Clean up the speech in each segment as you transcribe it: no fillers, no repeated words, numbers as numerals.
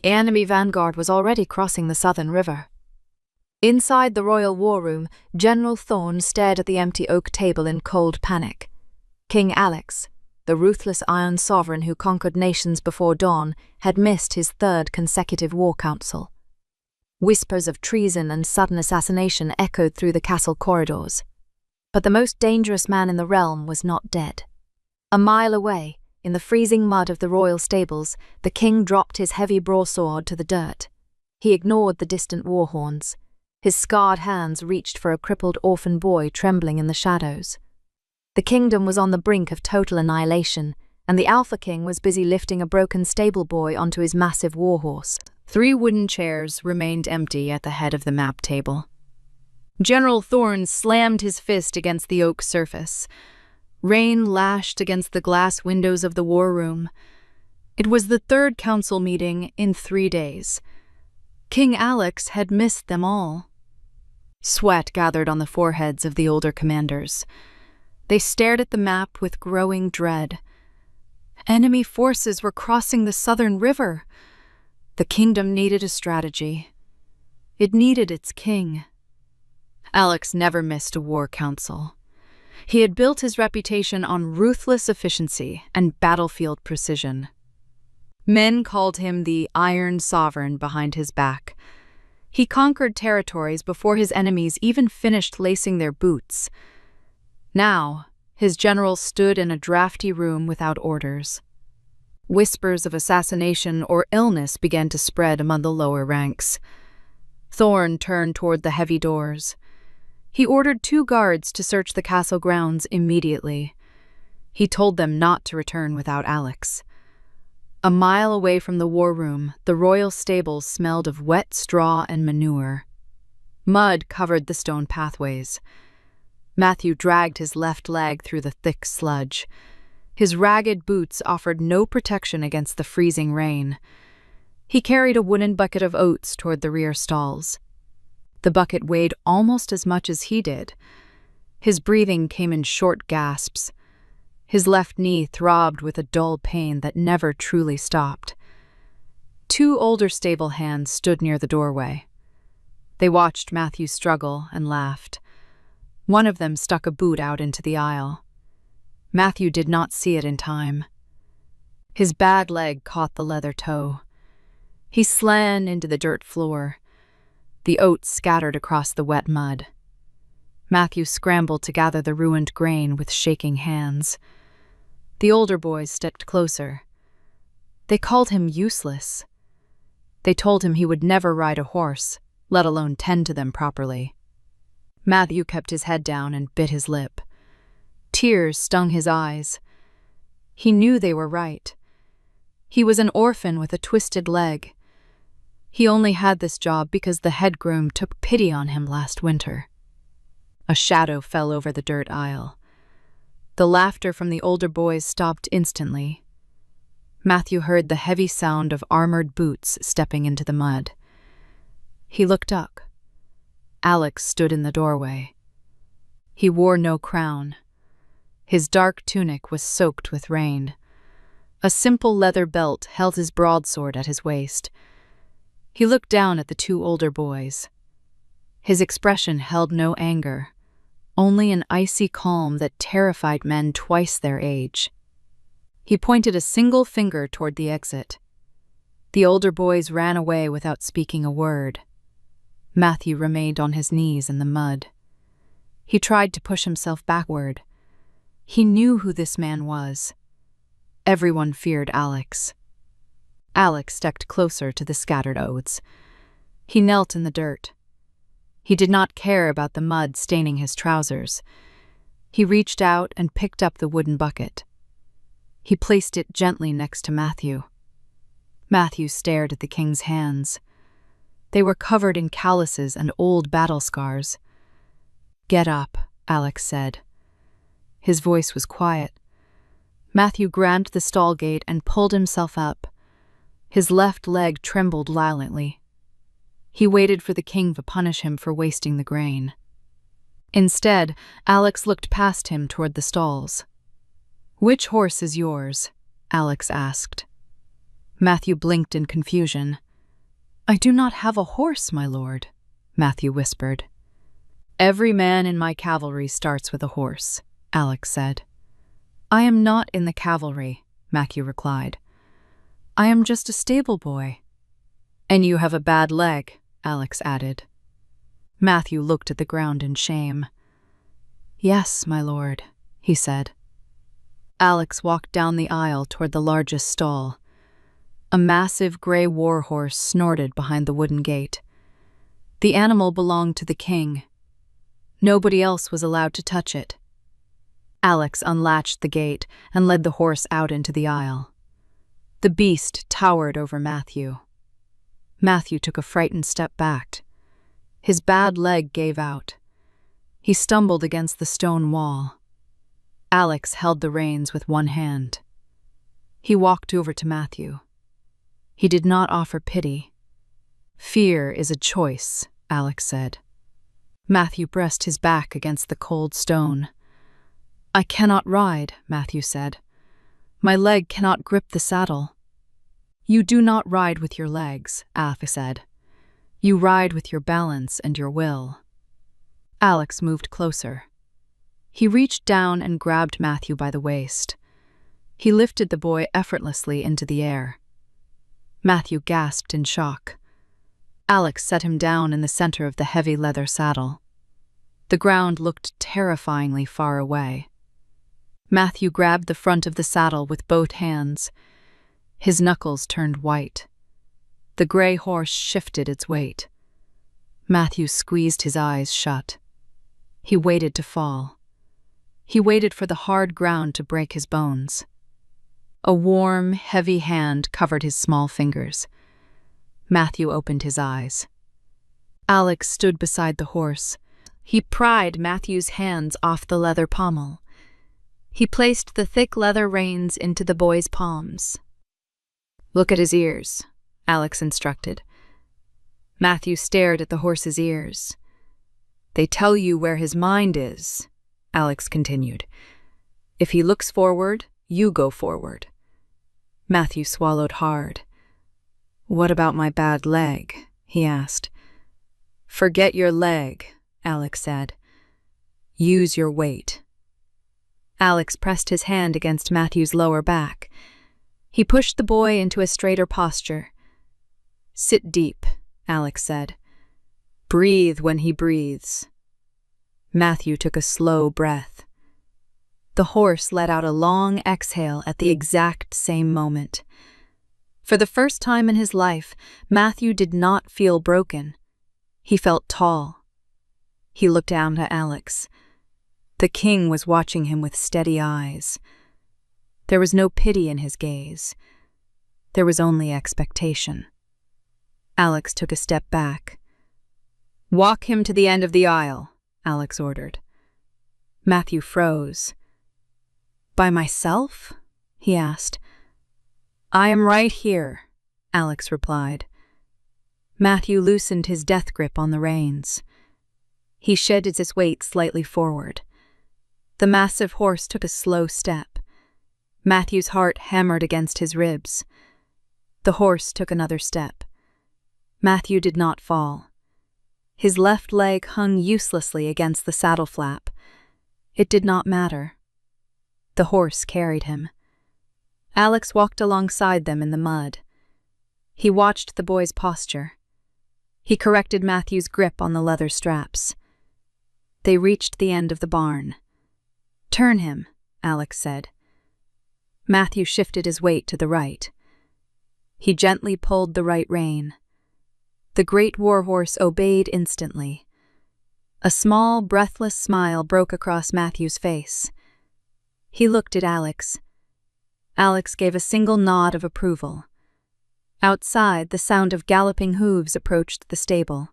The enemy vanguard was already crossing the southern river. Inside the royal war room, General Thorne stared at the empty oak table in cold panic. King Alex, the ruthless Iron Sovereign who conquered nations before dawn, had missed his third consecutive war council. Whispers of treason and sudden assassination echoed through the castle corridors. But the most dangerous man in the realm was not dead. A mile away, in the freezing mud of the royal stables, the king dropped his heavy broadsword to the dirt. He ignored the distant war horns. His scarred hands reached for a crippled orphan boy trembling in the shadows. The kingdom was on the brink of total annihilation, and the Alpha King was busy lifting a broken stable boy onto his massive warhorse. 3 wooden chairs remained empty at the head of the map table. General Thorne slammed his fist against the oak surface. Rain lashed against the glass windows of the war room. It was the 3rd council meeting in 3 days. King Alex had missed them all. Sweat gathered on the foreheads of the older commanders. They stared at the map with growing dread. Enemy forces were crossing the southern river. The kingdom needed a strategy. It needed its king. Alex never missed a war council. He had built his reputation on ruthless efficiency and battlefield precision. Men called him the Iron Sovereign behind his back. He conquered territories before his enemies even finished lacing their boots. Now, his generals stood in a drafty room without orders. Whispers of assassination or illness began to spread among the lower ranks. Thorne turned toward the heavy doors. He ordered 2 guards to search the castle grounds immediately. He told them not to return without Alex. A mile away from the war room, the royal stables smelled of wet straw and manure. Mud covered the stone pathways. Matthew dragged his left leg through the thick sludge. His ragged boots offered no protection against the freezing rain. He carried a wooden bucket of oats toward the rear stalls. The bucket weighed almost as much as he did. His breathing came in short gasps. His left knee throbbed with a dull pain that never truly stopped. 2 older stable hands stood near the doorway. They watched Matthew struggle and laughed. One of them stuck a boot out into the aisle. Matthew did not see it in time. His bad leg caught the leather toe. He slammed into the dirt floor. The oats scattered across the wet mud. Matthew scrambled to gather the ruined grain with shaking hands. The older boys stepped closer. They called him useless. They told him he would never ride a horse, let alone tend to them properly. Matthew kept his head down and bit his lip. Tears stung his eyes. He knew they were right. He was an orphan with a twisted leg. He only had this job because the head groom took pity on him last winter. A shadow fell over the dirt aisle. The laughter from the older boys stopped instantly. Matthew heard the heavy sound of armored boots stepping into the mud. He looked up. Alex stood in the doorway. He wore no crown. His dark tunic was soaked with rain. A simple leather belt held his broadsword at his waist. He looked down at the 2 older boys. His expression held no anger, only an icy calm that terrified men twice their age. He pointed a single finger toward the exit. The older boys ran away without speaking a word. Matthew remained on his knees in the mud. He tried to push himself backward. He knew who this man was. Everyone feared Alex. Alex stepped closer to the scattered oats. He knelt in the dirt. He did not care about the mud staining his trousers. He reached out and picked up the wooden bucket. He placed it gently next to Matthew. Matthew stared at the king's hands. They were covered in calluses and old battle scars. "Get up," Alex said. His voice was quiet. Matthew grabbed the stall gate and pulled himself up. His left leg trembled violently. He waited for the king to punish him for wasting the grain. Instead, Alex looked past him toward the stalls. "Which horse is yours?" Alex asked. Matthew blinked in confusion. "I do not have a horse, my lord," Matthew whispered. "Every man in my cavalry starts with a horse," Alex said. "I am not in the cavalry," Matthew replied. "I am just a stable boy." "And you have a bad leg," Alex added. Matthew looked at the ground in shame. "Yes, my lord," he said. Alex walked down the aisle toward the largest stall. A massive gray war horse snorted behind the wooden gate. The animal belonged to the king. Nobody else was allowed to touch it. Alex unlatched the gate and led the horse out into the aisle. The beast towered over Matthew. Matthew took a frightened step back. His bad leg gave out. He stumbled against the stone wall. Alex held the reins with one hand. He walked over to Matthew. He did not offer pity. "Fear is a choice," Alex said. Matthew pressed his back against the cold stone. "I cannot ride," Matthew said. "My leg cannot grip the saddle." "You do not ride with your legs," Alex said. "You ride with your balance and your will." Alex moved closer. He reached down and grabbed Matthew by the waist. He lifted the boy effortlessly into the air. Matthew gasped in shock. Alex set him down in the center of the heavy leather saddle. The ground looked terrifyingly far away. Matthew grabbed the front of the saddle with both hands. His knuckles turned white. The gray horse shifted its weight. Matthew squeezed his eyes shut. He waited to fall. He waited for the hard ground to break his bones. A warm, heavy hand covered his small fingers. Matthew opened his eyes. Alex stood beside the horse. He pried Matthew's hands off the leather pommel. He placed the thick leather reins into the boy's palms. "Look at his ears," Alex instructed. Matthew stared at the horse's ears. "They tell you where his mind is," Alex continued. "If he looks forward, you go forward." Matthew swallowed hard. "What about my bad leg?" he asked. "Forget your leg," Alex said. "Use your weight." Alex pressed his hand against Matthew's lower back. He pushed the boy into a straighter posture. "Sit deep," Alex said. "Breathe when he breathes." Matthew took a slow breath. The horse let out a long exhale at the exact same moment. For the first time in his life, Matthew did not feel broken. He felt tall. He looked down at Alex. The king was watching him with steady eyes. There was no pity in his gaze. There was only expectation. Alex took a step back. "Walk him to the end of the aisle," Alex ordered. Matthew froze. "By myself?" he asked. "I am right here," Alex replied. Matthew loosened his death grip on the reins. He shifted his weight slightly forward. The massive horse took a slow step. Matthew's heart hammered against his ribs. The horse took another step. Matthew did not fall. His left leg hung uselessly against the saddle flap. It did not matter. The horse carried him. Alex walked alongside them in the mud. He watched the boy's posture. He corrected Matthew's grip on the leather straps. They reached the end of the barn. "Turn him," Alex said. Matthew shifted his weight to the right. He gently pulled the right rein. The great warhorse obeyed instantly. A small, breathless smile broke across Matthew's face. He looked at Alex. Alex gave a single nod of approval. Outside, the sound of galloping hooves approached the stable.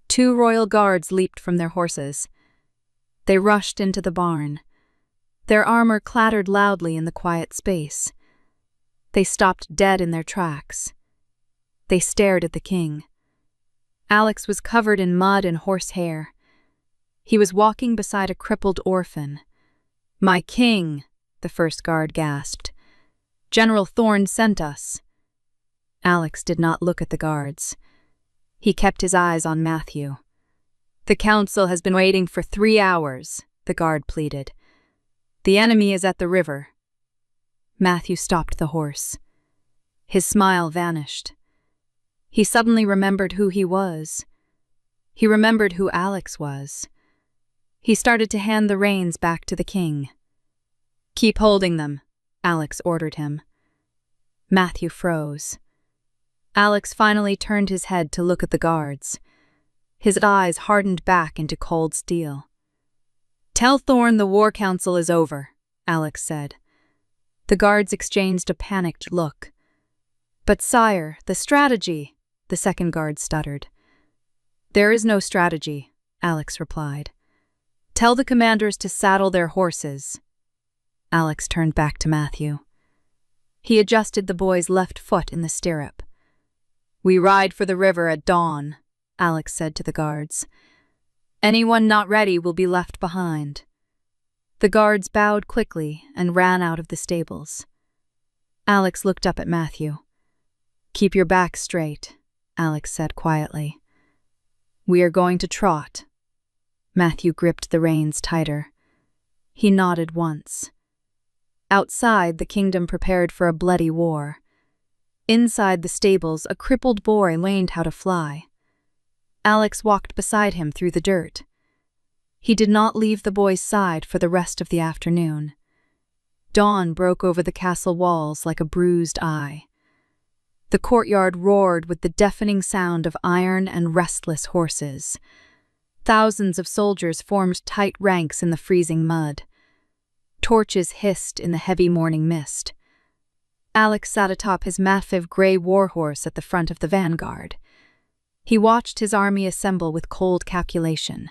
2 royal guards leaped from their horses. They rushed into the barn. Their armor clattered loudly in the quiet space. They stopped dead in their tracks. They stared at the king. Alex was covered in mud and horsehair. He was walking beside a crippled orphan. "My king," the first guard gasped. "General Thorne sent us." Alex did not look at the guards. He kept his eyes on Matthew. "The council has been waiting for 3 hours," the guard pleaded. "The enemy is at the river." Matthew stopped the horse. His smile vanished. He suddenly remembered who he was. He remembered who Alex was. He started to hand the reins back to the king. "Keep holding them," Alex ordered him. Matthew froze. Alex finally turned his head to look at the guards. His eyes hardened back into cold steel. "Tell Thorn the war council is over," Alex said. The guards exchanged a panicked look. "But sire, the strategy," the second guard stuttered. "There is no strategy," Alex replied. "Tell the commanders to saddle their horses." Alex turned back to Matthew. He adjusted the boy's left foot in the stirrup. "We ride for the river at dawn," Alex said to the guards. "Anyone not ready will be left behind." The guards bowed quickly and ran out of the stables. Alex looked up at Matthew. "Keep your back straight," Alex said quietly. "We are going to trot." Matthew gripped the reins tighter. He nodded once. Outside, the kingdom prepared for a bloody war. Inside the stables, a crippled boy learned how to fly. Alex walked beside him through the dirt. He did not leave the boy's side for the rest of the afternoon. Dawn broke over the castle walls like a bruised eye. The courtyard roared with the deafening sound of iron and restless horses. Thousands of soldiers formed tight ranks in the freezing mud. Torches hissed in the heavy morning mist. Alex sat atop his massive gray warhorse at the front of the vanguard. He watched his army assemble with cold calculation.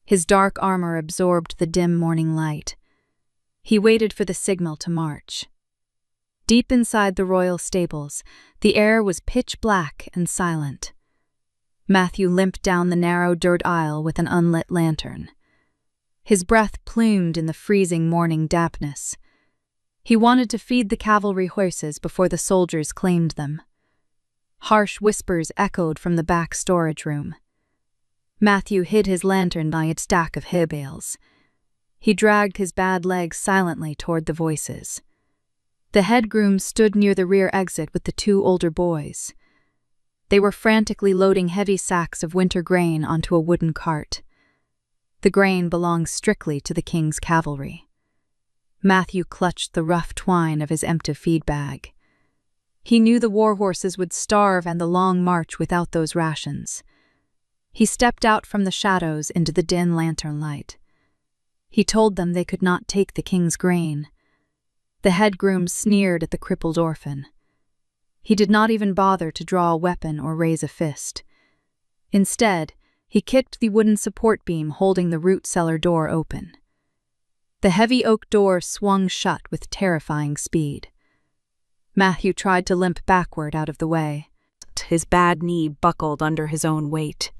His dark armor absorbed the dim morning light. He waited for the signal to march. Deep inside the royal stables, the air was pitch black and silent. Matthew limped down the narrow dirt aisle with an unlit lantern. His breath plumed in the freezing morning dampness. He wanted to feed the cavalry horses before the soldiers claimed them. Harsh whispers echoed from the back storage room. Matthew hid his lantern by its stack of hay bales. He dragged his bad legs silently toward the voices. The head groom stood near the rear exit with the 2 older boys. They were frantically loading heavy sacks of winter grain onto a wooden cart. The grain belonged strictly to the king's cavalry. Matthew clutched the rough twine of his empty feed bag. He knew the war horses would starve and the long march without those rations. He stepped out from the shadows into the dim lantern light. He told them they could not take the king's grain. The head groom sneered at the crippled orphan. He did not even bother to draw a weapon or raise a fist. Instead, he kicked the wooden support beam holding the root cellar door open. The heavy oak door swung shut with terrifying speed. Matthew tried to limp backward out of the way. His bad knee buckled under his own weight.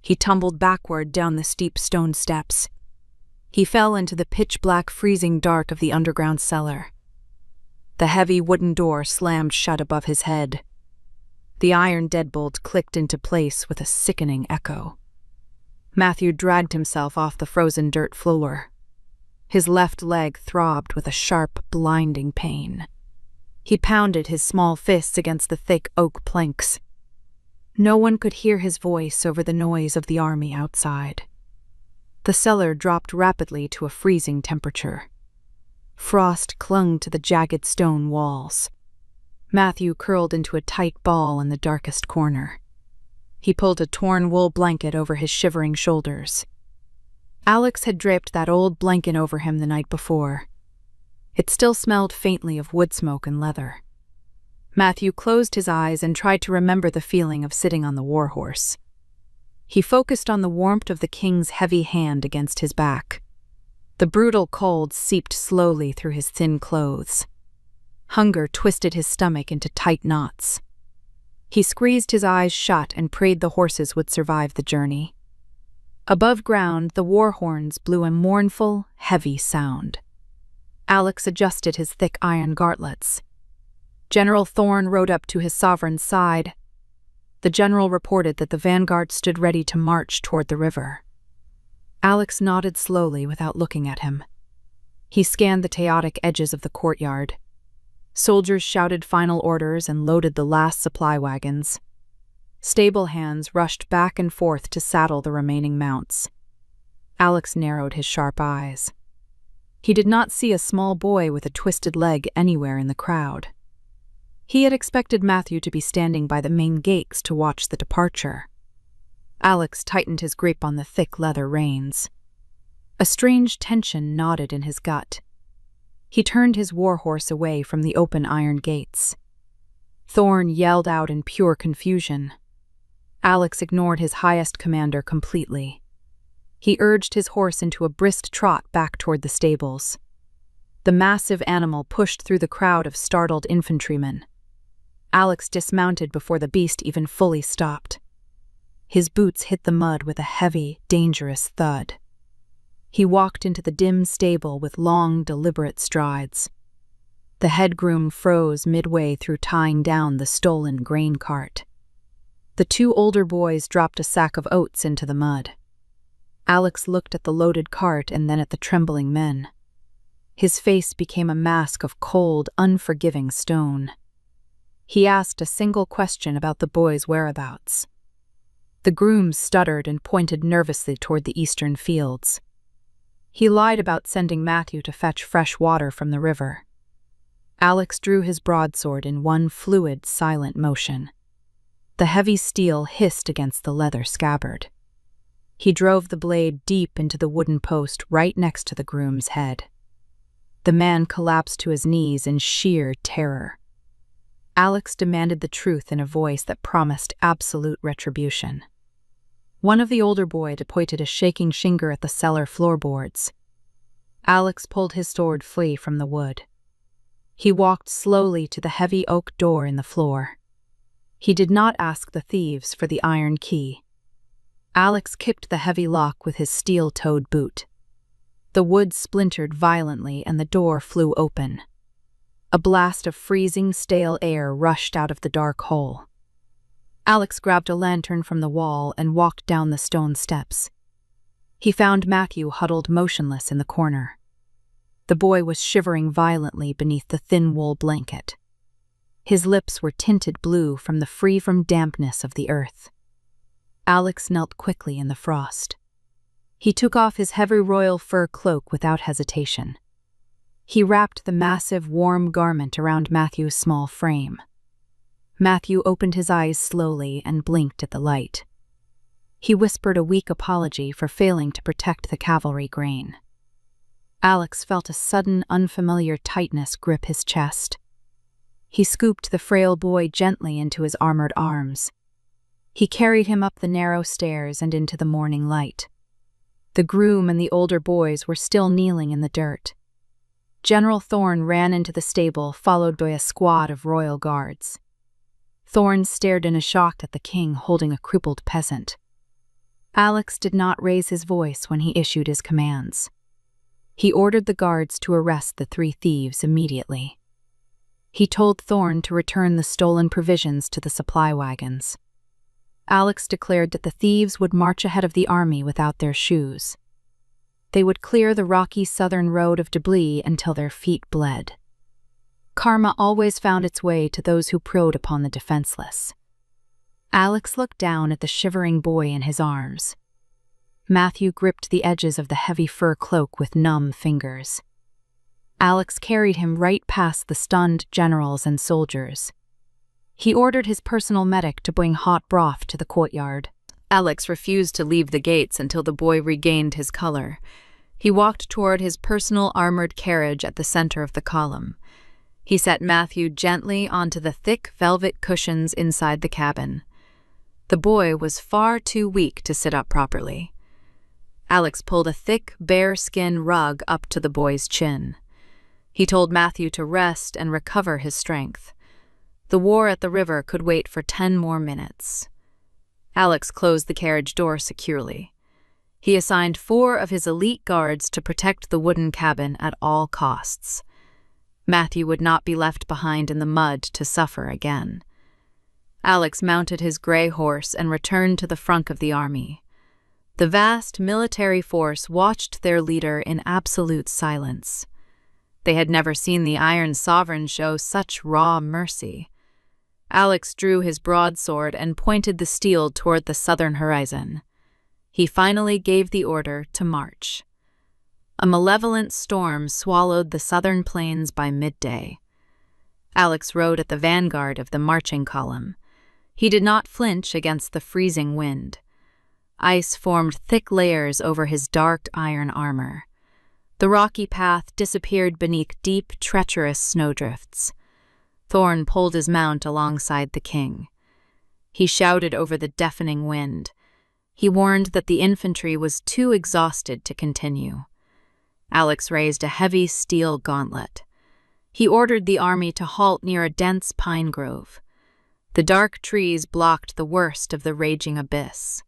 He tumbled backward down the steep stone steps. He fell into the pitch-black freezing dark of the underground cellar. The heavy wooden door slammed shut above his head. The iron deadbolt clicked into place with a sickening echo. Matthew dragged himself off the frozen dirt floor. His left leg throbbed with a sharp, blinding pain. He pounded his small fists against the thick oak planks. No one could hear his voice over the noise of the army outside. The cellar dropped rapidly to a freezing temperature. Frost clung to the jagged stone walls. Matthew curled into a tight ball in the darkest corner. He pulled a torn wool blanket over his shivering shoulders. Alex had draped that old blanket over him the night before. It still smelled faintly of wood smoke and leather. Matthew closed his eyes and tried to remember the feeling of sitting on the warhorse. He focused on the warmth of the king's heavy hand against his back. The brutal cold seeped slowly through his thin clothes. Hunger twisted his stomach into tight knots. He squeezed his eyes shut and prayed the horses would survive the journey. Above ground, the war horns blew a mournful, heavy sound. Alex adjusted his thick iron gauntlets. General Thorne rode up to his sovereign's side. The general reported that the vanguard stood ready to march toward the river. Alex nodded slowly without looking at him. He scanned the chaotic edges of the courtyard. Soldiers shouted final orders and loaded the last supply wagons. Stable hands rushed back and forth to saddle the remaining mounts. Alex narrowed his sharp eyes. He did not see a small boy with a twisted leg anywhere in the crowd. He had expected Matthew to be standing by the main gates to watch the departure. Alex tightened his grip on the thick leather reins. A strange tension knotted in his gut. He turned his warhorse away from the open iron gates. Thorne yelled out in pure confusion. Alex ignored his highest commander completely. He urged his horse into a brisk trot back toward the stables. The massive animal pushed through the crowd of startled infantrymen. Alex dismounted before the beast even fully stopped. His boots hit the mud with a heavy, dangerous thud. He walked into the dim stable with long, deliberate strides. The head groom froze midway through tying down the stolen grain cart. The two older boys dropped a sack of oats into the mud. Alex looked at the loaded cart and then at the trembling men. His face became a mask of cold, unforgiving stone. He asked a single question about the boys' whereabouts. The groom stuttered and pointed nervously toward the eastern fields. He lied about sending Matthew to fetch fresh water from the river. Alex drew his broadsword in one fluid, silent motion. The heavy steel hissed against the leather scabbard. He drove the blade deep into the wooden post right next to the groom's head. The man collapsed to his knees in sheer terror. Alex demanded the truth in a voice that promised absolute retribution. One of the older boys pointed a shaking finger at the cellar floorboards. Alex pulled his sword free from the wood. He walked slowly to the heavy oak door in the floor. He did not ask the thieves for the iron key. Alex kicked the heavy lock with his steel-toed boot. The wood splintered violently and the door flew open. A blast of freezing, stale air rushed out of the dark hole. Alex grabbed a lantern from the wall and walked down the stone steps. He found Matthew huddled motionless in the corner. The boy was shivering violently beneath the thin wool blanket. His lips were tinted blue from the free-from-dampness of the earth. Alex knelt quickly in the frost. He took off his heavy royal fur cloak without hesitation. He wrapped the massive, warm garment around Matthew's small frame. Matthew opened his eyes slowly and blinked at the light. He whispered a weak apology for failing to protect the cavalry grain. Alex felt a sudden, unfamiliar tightness grip his chest. He scooped the frail boy gently into his armored arms. He carried him up the narrow stairs and into the morning light. The groom and the older boys were still kneeling in the dirt. General Thorne ran into the stable, followed by a squad of royal guards. Thorne stared in shock at the king holding a crippled peasant. Alex did not raise his voice when he issued his commands. He ordered the guards to arrest the 3 thieves immediately. He told Thorne to return the stolen provisions to the supply wagons. Alex declared that the thieves would march ahead of the army without their shoes. They would clear the rocky southern road of debris until their feet bled. Karma always found its way to those who preyed upon the defenseless. Alex looked down at the shivering boy in his arms. Matthew gripped the edges of the heavy fur cloak with numb fingers. Alex carried him right past the stunned generals and soldiers. He ordered his personal medic to bring hot broth to the courtyard. Alex refused to leave the gates until the boy regained his color. He walked toward his personal armored carriage at the center of the column. He set Matthew gently onto the thick velvet cushions inside the cabin. The boy was far too weak to sit up properly. Alex pulled a thick, bearskin rug up to the boy's chin. He told Matthew to rest and recover his strength. The war at the river could wait for 10 more minutes. Alex closed the carriage door securely. He assigned 4 of his elite guards to protect the wooden cabin at all costs. Matthew would not be left behind in the mud to suffer again. Alex mounted his gray horse and returned to the front of the army. The vast military force watched their leader in absolute silence. They had never seen the Iron Sovereign show such raw mercy. Alex drew his broadsword and pointed the steel toward the southern horizon. He finally gave the order to march. A malevolent storm swallowed the southern plains by midday. Alex rode at the vanguard of the marching column. He did not flinch against the freezing wind. Ice formed thick layers over his dark iron armor. The rocky path disappeared beneath deep, treacherous snowdrifts. Thorn pulled his mount alongside the king. He shouted over the deafening wind. He warned that the infantry was too exhausted to continue. Alex raised a heavy steel gauntlet. He ordered the army to halt near a dense pine grove. The dark trees blocked the worst of the raging abyss.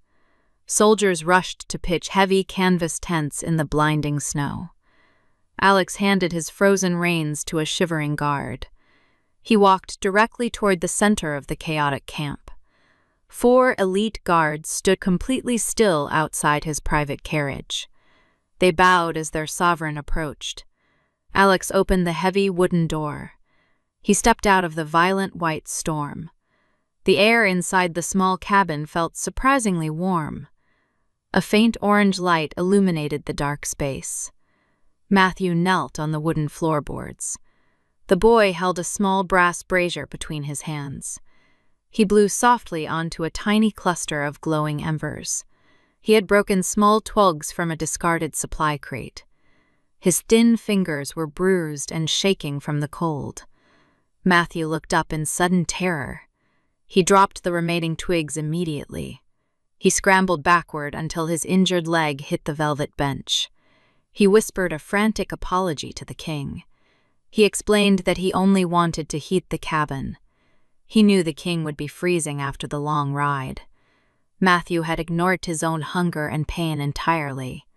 Soldiers rushed to pitch heavy canvas tents in the blinding snow. Alex handed his frozen reins to a shivering guard. He walked directly toward the center of the chaotic camp. 4 elite guards stood completely still outside his private carriage. They bowed as their sovereign approached. Alex opened the heavy wooden door. He stepped out of the violent white storm. The air inside the small cabin felt surprisingly warm. A faint orange light illuminated the dark space. Matthew knelt on the wooden floorboards. The boy held a small brass brazier between his hands. He blew softly onto a tiny cluster of glowing embers. He had broken small twigs from a discarded supply crate. His thin fingers were bruised and shaking from the cold. Matthew looked up in sudden terror. He dropped the remaining twigs immediately. He scrambled backward until his injured leg hit the velvet bench. He whispered a frantic apology to the king. He explained that he only wanted to heat the cabin. He knew the king would be freezing after the long ride. Matthew had ignored his own hunger and pain entirely.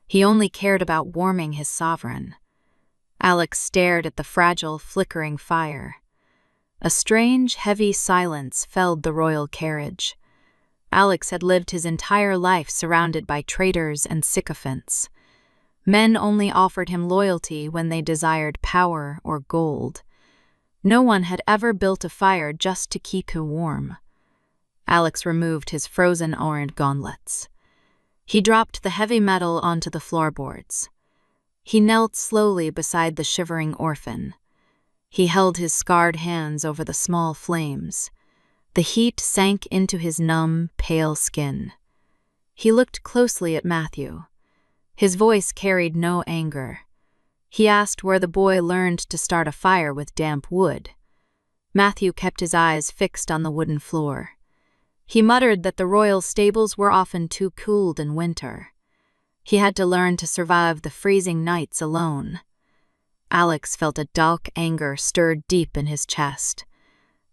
He only cared about warming his sovereign. Alex stared at the fragile, flickering fire. A strange, heavy silence filled the royal carriage. Alex had lived his entire life surrounded by traitors and sycophants. Men only offered him loyalty when they desired power or gold. No one had ever built a fire just to keep him warm. Alex removed his frozen orange gauntlets. He dropped the heavy metal onto the floorboards. He knelt slowly beside the shivering orphan. He held his scarred hands over the small flames. The heat sank into his numb, pale skin. He looked closely at Matthew. His voice carried no anger. He asked where the boy learned to start a fire with damp wood. Matthew kept his eyes fixed on the wooden floor. He muttered that the royal stables were often too cold in winter. He had to learn to survive the freezing nights alone. Alex felt a dark anger stirred deep in his chest.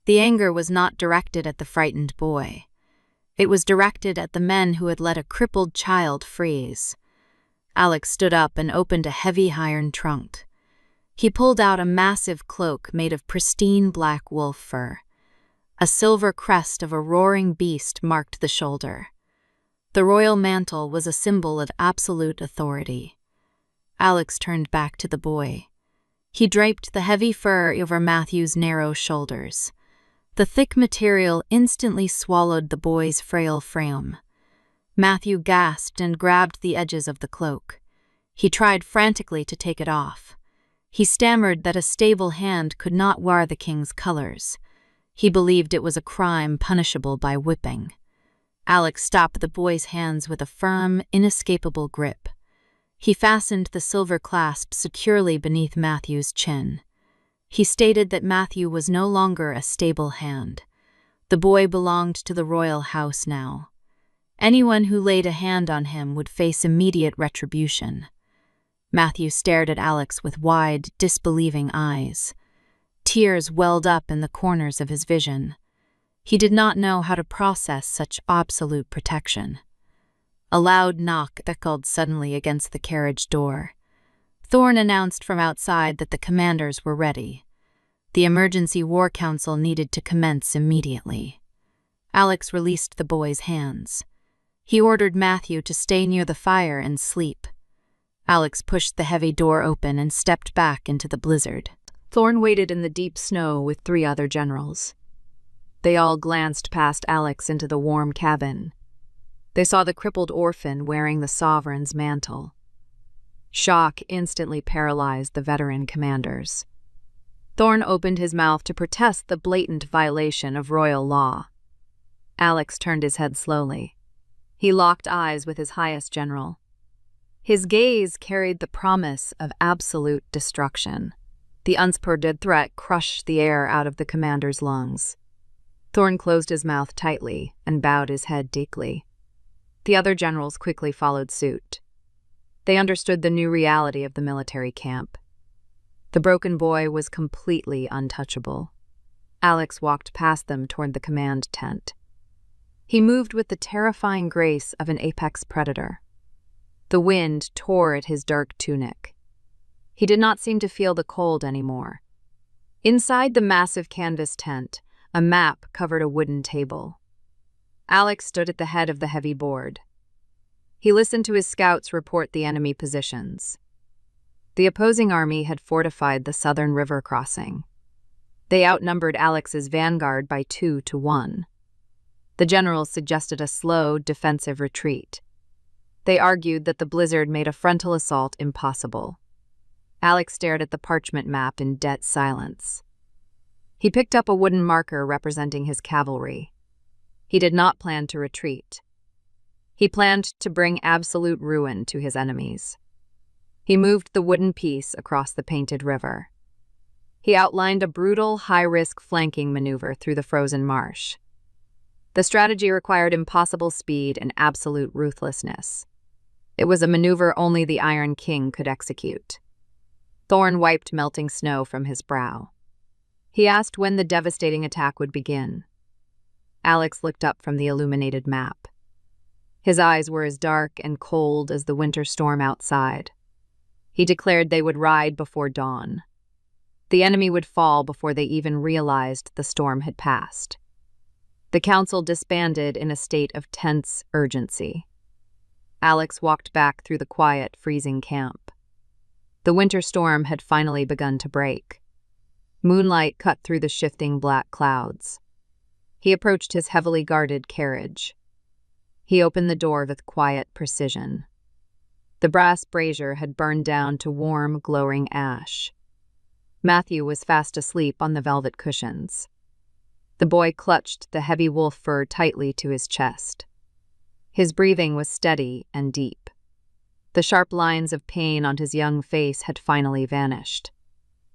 The anger was not directed at the frightened boy. It was directed at the men who had let a crippled child freeze. Alex stood up and opened a heavy iron trunk. He pulled out a massive cloak made of pristine black wolf fur. A silver crest of a roaring beast marked the shoulder. The royal mantle was a symbol of absolute authority. Alex turned back to the boy. He draped the heavy fur over Matthew's narrow shoulders. The thick material instantly swallowed the boy's frail frame. Matthew gasped and grabbed the edges of the cloak. He tried frantically to take it off. He stammered that a stable hand could not wear the king's colors. He believed it was a crime punishable by whipping. Alex stopped the boy's hands with a firm, inescapable grip. He fastened the silver clasp securely beneath Matthew's chin. He stated that Matthew was no longer a stable hand. The boy belonged to the royal house now. Anyone who laid a hand on him would face immediate retribution. Matthew stared at Alex with wide, disbelieving eyes. Tears welled up in the corners of his vision. He did not know how to process such absolute protection. A loud knock echoed suddenly against the carriage door. Thorn announced from outside that the commanders were ready. The emergency war council needed to commence immediately. Alex released the boy's hands. He ordered Matthew to stay near the fire and sleep. Alex pushed the heavy door open and stepped back into the blizzard. Thorn waited in the deep snow with 3 other generals. They all glanced past Alex into the warm cabin. They saw the crippled orphan wearing the sovereign's mantle. Shock instantly paralyzed the veteran commanders. Thorn opened his mouth to protest the blatant violation of royal law. Alex turned his head slowly. He locked eyes with his highest general. His gaze carried the promise of absolute destruction. The unsupported threat crushed the air out of the commander's lungs. Thorn closed his mouth tightly and bowed his head deeply. The other generals quickly followed suit. They understood the new reality of the military camp. The broken boy was completely untouchable. Alex walked past them toward the command tent. He moved with the terrifying grace of an apex predator. The wind tore at his dark tunic. He did not seem to feel the cold anymore. Inside the massive canvas tent, a map covered a wooden table. Alex stood at the head of the heavy board. He listened to his scouts report the enemy positions. The opposing army had fortified the southern river crossing. They outnumbered Alex's vanguard by 2 to 1. The generals suggested a slow, defensive retreat. They argued that the blizzard made a frontal assault impossible. Alex stared at the parchment map in dead silence. He picked up a wooden marker representing his cavalry. He did not plan to retreat. He planned to bring absolute ruin to his enemies. He moved the wooden piece across the painted river. He outlined a brutal, high-risk flanking maneuver through the frozen marsh. The strategy required impossible speed and absolute ruthlessness. It was a maneuver only the Iron King could execute. Thorn wiped melting snow from his brow. He asked when the devastating attack would begin. Alex looked up from the illuminated map. His eyes were as dark and cold as the winter storm outside. He declared they would ride before dawn. The enemy would fall before they even realized the storm had passed. The council disbanded in a state of tense urgency. Alex walked back through the quiet, freezing camp. The winter storm had finally begun to break. Moonlight cut through the shifting black clouds. He approached his heavily guarded carriage. He opened the door with quiet precision. The brass brazier had burned down to warm, glowing ash. Matthew was fast asleep on the velvet cushions. The boy clutched the heavy wolf fur tightly to his chest. His breathing was steady and deep. The sharp lines of pain on his young face had finally vanished.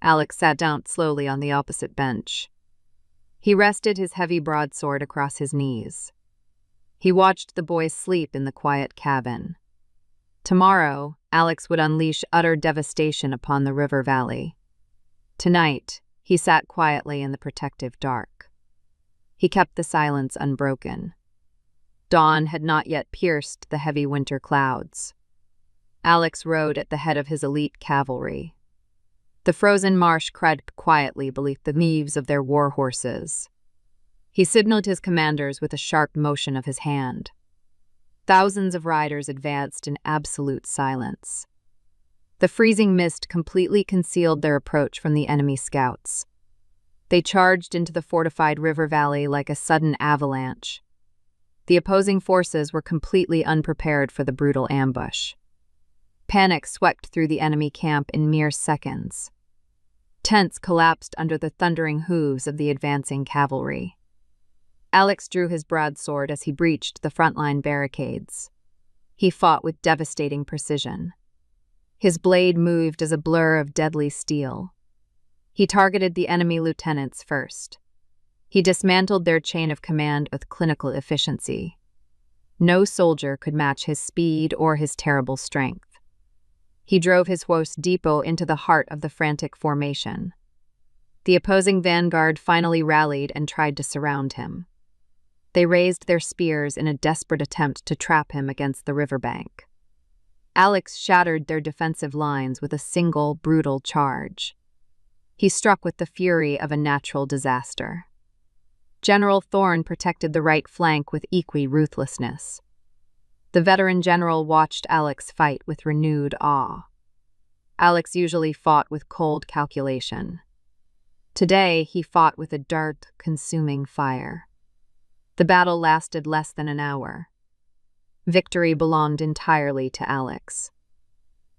Alex sat down slowly on the opposite bench. He rested his heavy broadsword across his knees. He watched the boy sleep in the quiet cabin. Tomorrow, Alex would unleash utter devastation upon the river valley. Tonight, he sat quietly in the protective dark. He kept the silence unbroken. Dawn had not yet pierced the heavy winter clouds. Alex rode at the head of his elite cavalry. The frozen marsh creaked quietly beneath the eaves of their war horses. He signaled his commanders with a sharp motion of his hand. Thousands of riders advanced in absolute silence. The freezing mist completely concealed their approach from the enemy scouts. They charged into the fortified river valley like a sudden avalanche. The opposing forces were completely unprepared for the brutal ambush. Panic swept through the enemy camp in mere seconds. Tents collapsed under the thundering hooves of the advancing cavalry. Alex drew his broadsword as he breached the frontline barricades. He fought with devastating precision. His blade moved as a blur of deadly steel. He targeted the enemy lieutenants first. He dismantled their chain of command with clinical efficiency. No soldier could match his speed or his terrible strength. He drove his horse depot into the heart of the frantic formation. The opposing vanguard finally rallied and tried to surround him. They raised their spears in a desperate attempt to trap him against the riverbank. Alex shattered their defensive lines with a single, brutal charge. He struck with the fury of a natural disaster. General Thorne protected the right flank with equal ruthlessness. The veteran general watched Alex fight with renewed awe. Alex usually fought with cold calculation. Today, he fought with a dart consuming fire. The battle lasted less than an hour. Victory belonged entirely to Alex.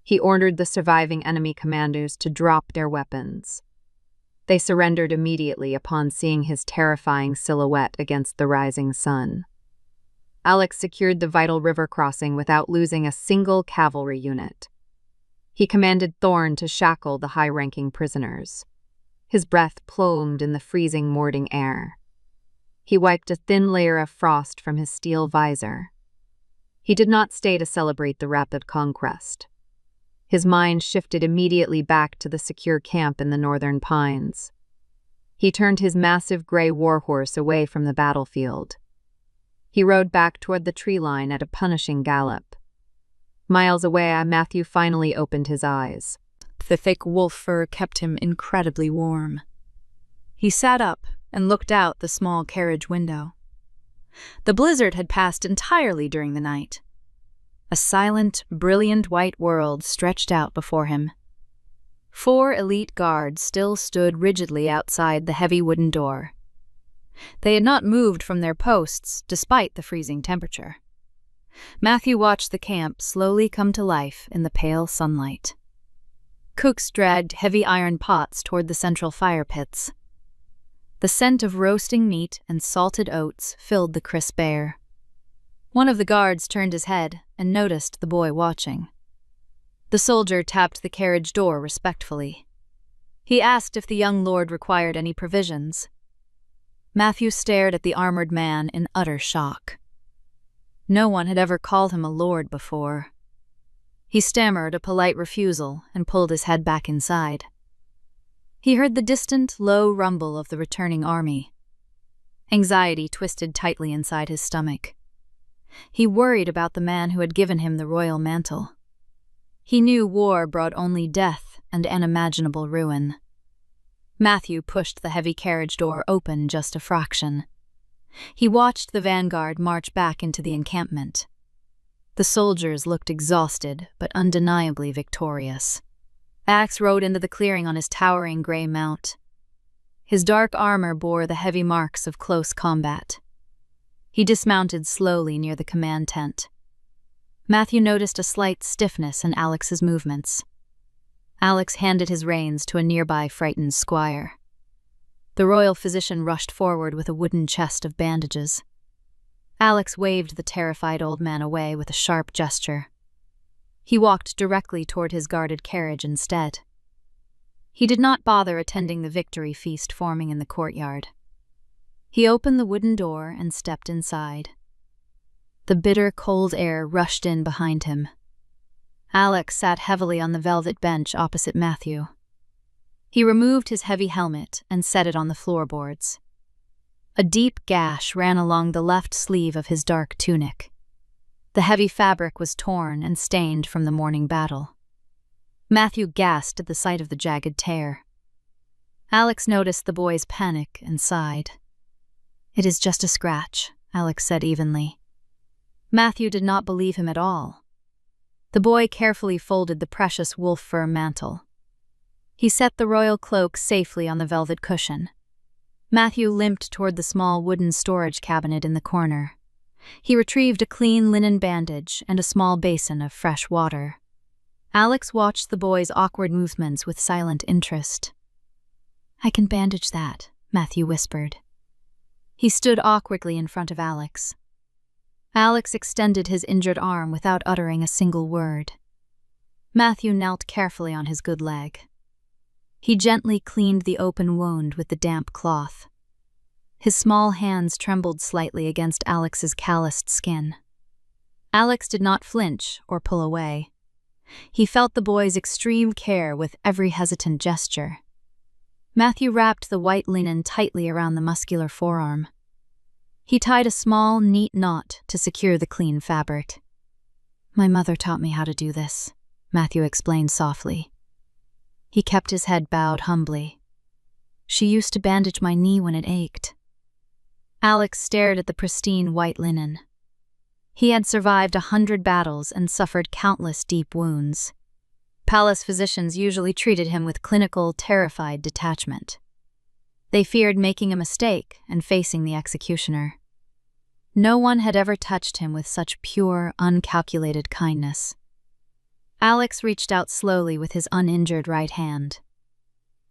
He ordered the surviving enemy commanders to drop their weapons. They surrendered immediately upon seeing his terrifying silhouette against the rising sun. Alex secured the vital river crossing without losing a single cavalry unit. He commanded Thorne to shackle the high-ranking prisoners. His breath plumed in the freezing morning air. He wiped a thin layer of frost from his steel visor. He did not stay to celebrate the rapid conquest. His mind shifted immediately back to the secure camp in the northern pines. He turned his massive gray warhorse away from the battlefield. He rode back toward the tree line at a punishing gallop. Miles away, Matthew finally opened his eyes. The thick wolf fur kept him incredibly warm. He sat up and looked out the small carriage window. The blizzard had passed entirely during the night. A silent, brilliant white world stretched out before him. 4 elite guards still stood rigidly outside the heavy wooden door. They had not moved from their posts despite the freezing temperature. Matthew watched the camp slowly come to life in the pale sunlight. Cooks dragged heavy iron pots toward the central fire pits. The scent of roasting meat and salted oats filled the crisp air. One of the guards turned his head and noticed the boy watching. The soldier tapped the carriage door respectfully. He asked if the young lord required any provisions. Matthew stared at the armored man in utter shock. No one had ever called him a lord before. He stammered a polite refusal and pulled his head back inside. He heard the distant, low rumble of the returning army. Anxiety twisted tightly inside his stomach. He worried about the man who had given him the royal mantle. He knew war brought only death and unimaginable ruin. Matthew pushed the heavy carriage door open just a fraction. He watched the vanguard march back into the encampment. The soldiers looked exhausted, but undeniably victorious. Alex rode into the clearing on his towering gray mount. His dark armor bore the heavy marks of close combat. He dismounted slowly near the command tent. Matthew noticed a slight stiffness in Alex's movements. Alex handed his reins to a nearby frightened squire. The royal physician rushed forward with a wooden chest of bandages. Alex waved the terrified old man away with a sharp gesture. He walked directly toward his guarded carriage instead. He did not bother attending the victory feast forming in the courtyard. He opened the wooden door and stepped inside. The bitter, cold air rushed in behind him. Alex sat heavily on the velvet bench opposite Matthew. He removed his heavy helmet and set it on the floorboards. A deep gash ran along the left sleeve of his dark tunic. The heavy fabric was torn and stained from the morning battle. Matthew gasped at the sight of the jagged tear. Alex noticed the boy's panic and sighed. "It is just a scratch," Alex said evenly. Matthew did not believe him at all. The boy carefully folded the precious wolf fur mantle. He set the royal cloak safely on the velvet cushion. Matthew limped toward the small wooden storage cabinet in the corner. He retrieved a clean linen bandage and a small basin of fresh water. Alex watched the boy's awkward movements with silent interest. "I can bandage that," Matthew whispered. He stood awkwardly in front of Alex. Alex extended his injured arm without uttering a single word. Matthew knelt carefully on his good leg. He gently cleaned the open wound with the damp cloth. His small hands trembled slightly against Alex's calloused skin. Alex did not flinch or pull away. He felt the boy's extreme care with every hesitant gesture. Matthew wrapped the white linen tightly around the muscular forearm. He tied a small, neat knot to secure the clean fabric. My mother taught me how to do this, Matthew explained softly. He kept his head bowed humbly. She used to bandage my knee when it ached. Alex stared at the pristine white linen. He had survived 100 battles and suffered countless deep wounds. Palace physicians usually treated him with clinical, terrified detachment. They feared making a mistake and facing the executioner. No one had ever touched him with such pure, uncalculated kindness. Alex reached out slowly with his uninjured right hand.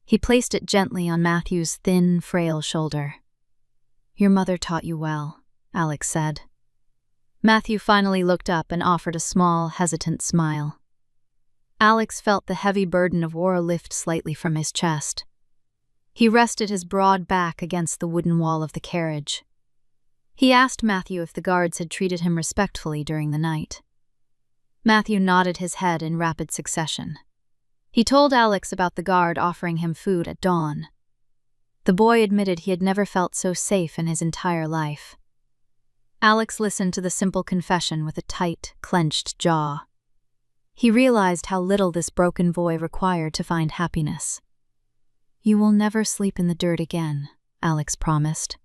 He placed it gently on Matthew's thin, frail shoulder. "Your mother taught you well," Alex said. Matthew finally looked up and offered a small, hesitant smile. Alex felt the heavy burden of war lift slightly from his chest. He rested his broad back against the wooden wall of the carriage. He asked Matthew if the guards had treated him respectfully during the night. Matthew nodded his head in rapid succession. He told Alex about the guard offering him food at dawn. The boy admitted he had never felt so safe in his entire life. Alex listened to the simple confession with a tight, clenched jaw. He realized how little this broken boy required to find happiness. "You will never sleep in the dirt again," Alex promised.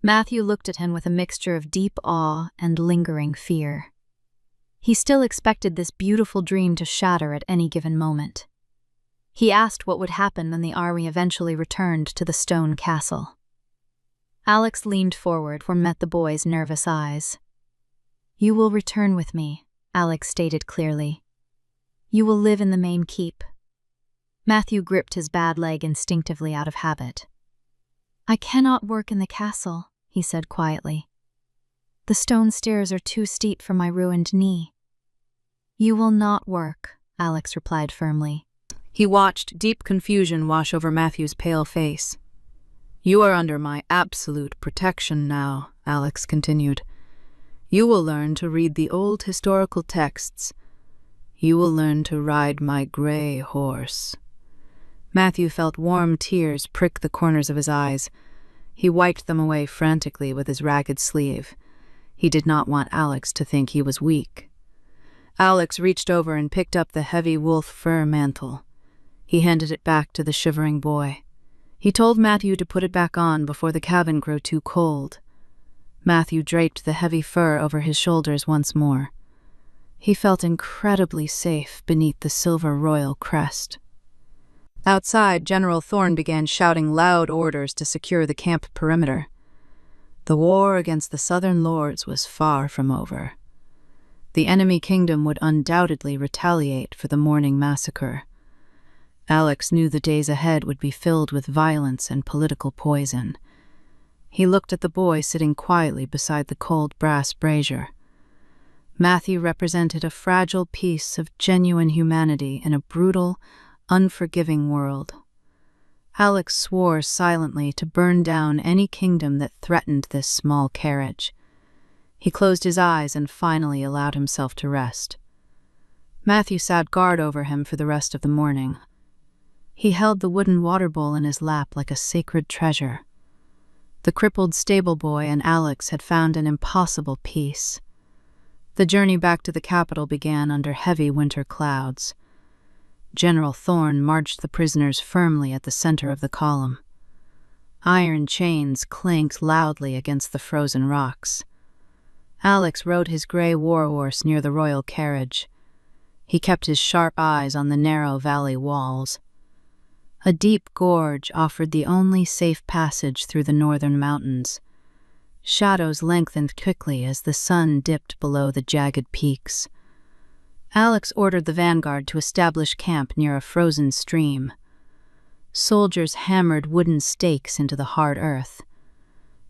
Matthew looked at him with a mixture of deep awe and lingering fear. He still expected this beautiful dream to shatter at any given moment. He asked what would happen when the army eventually returned to the stone castle. Alex leaned forward and met the boy's nervous eyes. "You will return with me," Alex stated clearly. "You will live in the main keep." Matthew gripped his bad leg instinctively out of habit. "I cannot work in the castle," he said quietly. "The stone stairs are too steep for my ruined knee." "You will not work," Alex replied firmly. He watched deep confusion wash over Matthew's pale face. "You are under my absolute protection now," Alex continued. "You will learn to read the old historical texts. You will learn to ride my gray horse." Matthew felt warm tears prick the corners of his eyes. He wiped them away frantically with his ragged sleeve. He did not want Alex to think he was weak. Alex reached over and picked up the heavy wolf fur mantle. He handed it back to the shivering boy. He told Matthew to put it back on before the cabin grew too cold. Matthew draped the heavy fur over his shoulders once more. He felt incredibly safe beneath the silver royal crest. Outside, General Thorne began shouting loud orders to secure the camp perimeter. The war against the southern lords was far from over. The enemy kingdom would undoubtedly retaliate for the morning massacre. Alex knew the days ahead would be filled with violence and political poison. He looked at the boy sitting quietly beside the cold brass brazier. Matthew represented a fragile piece of genuine humanity in a brutal, unforgiving world. Alex swore silently to burn down any kingdom that threatened this small carriage. He closed his eyes and finally allowed himself to rest. Matthew sat guard over him for the rest of the morning. He held the wooden water bowl in his lap like a sacred treasure. The crippled stable boy and Alex had found an impossible peace. The journey back to the capital began under heavy winter clouds. General Thorne marched the prisoners firmly at the center of the column. Iron chains clanked loudly against the frozen rocks. Alex rode his gray warhorse near the royal carriage. He kept his sharp eyes on the narrow valley walls. A deep gorge offered the only safe passage through the northern mountains. Shadows lengthened quickly as the sun dipped below the jagged peaks. Alex ordered the vanguard to establish camp near a frozen stream. Soldiers hammered wooden stakes into the hard earth.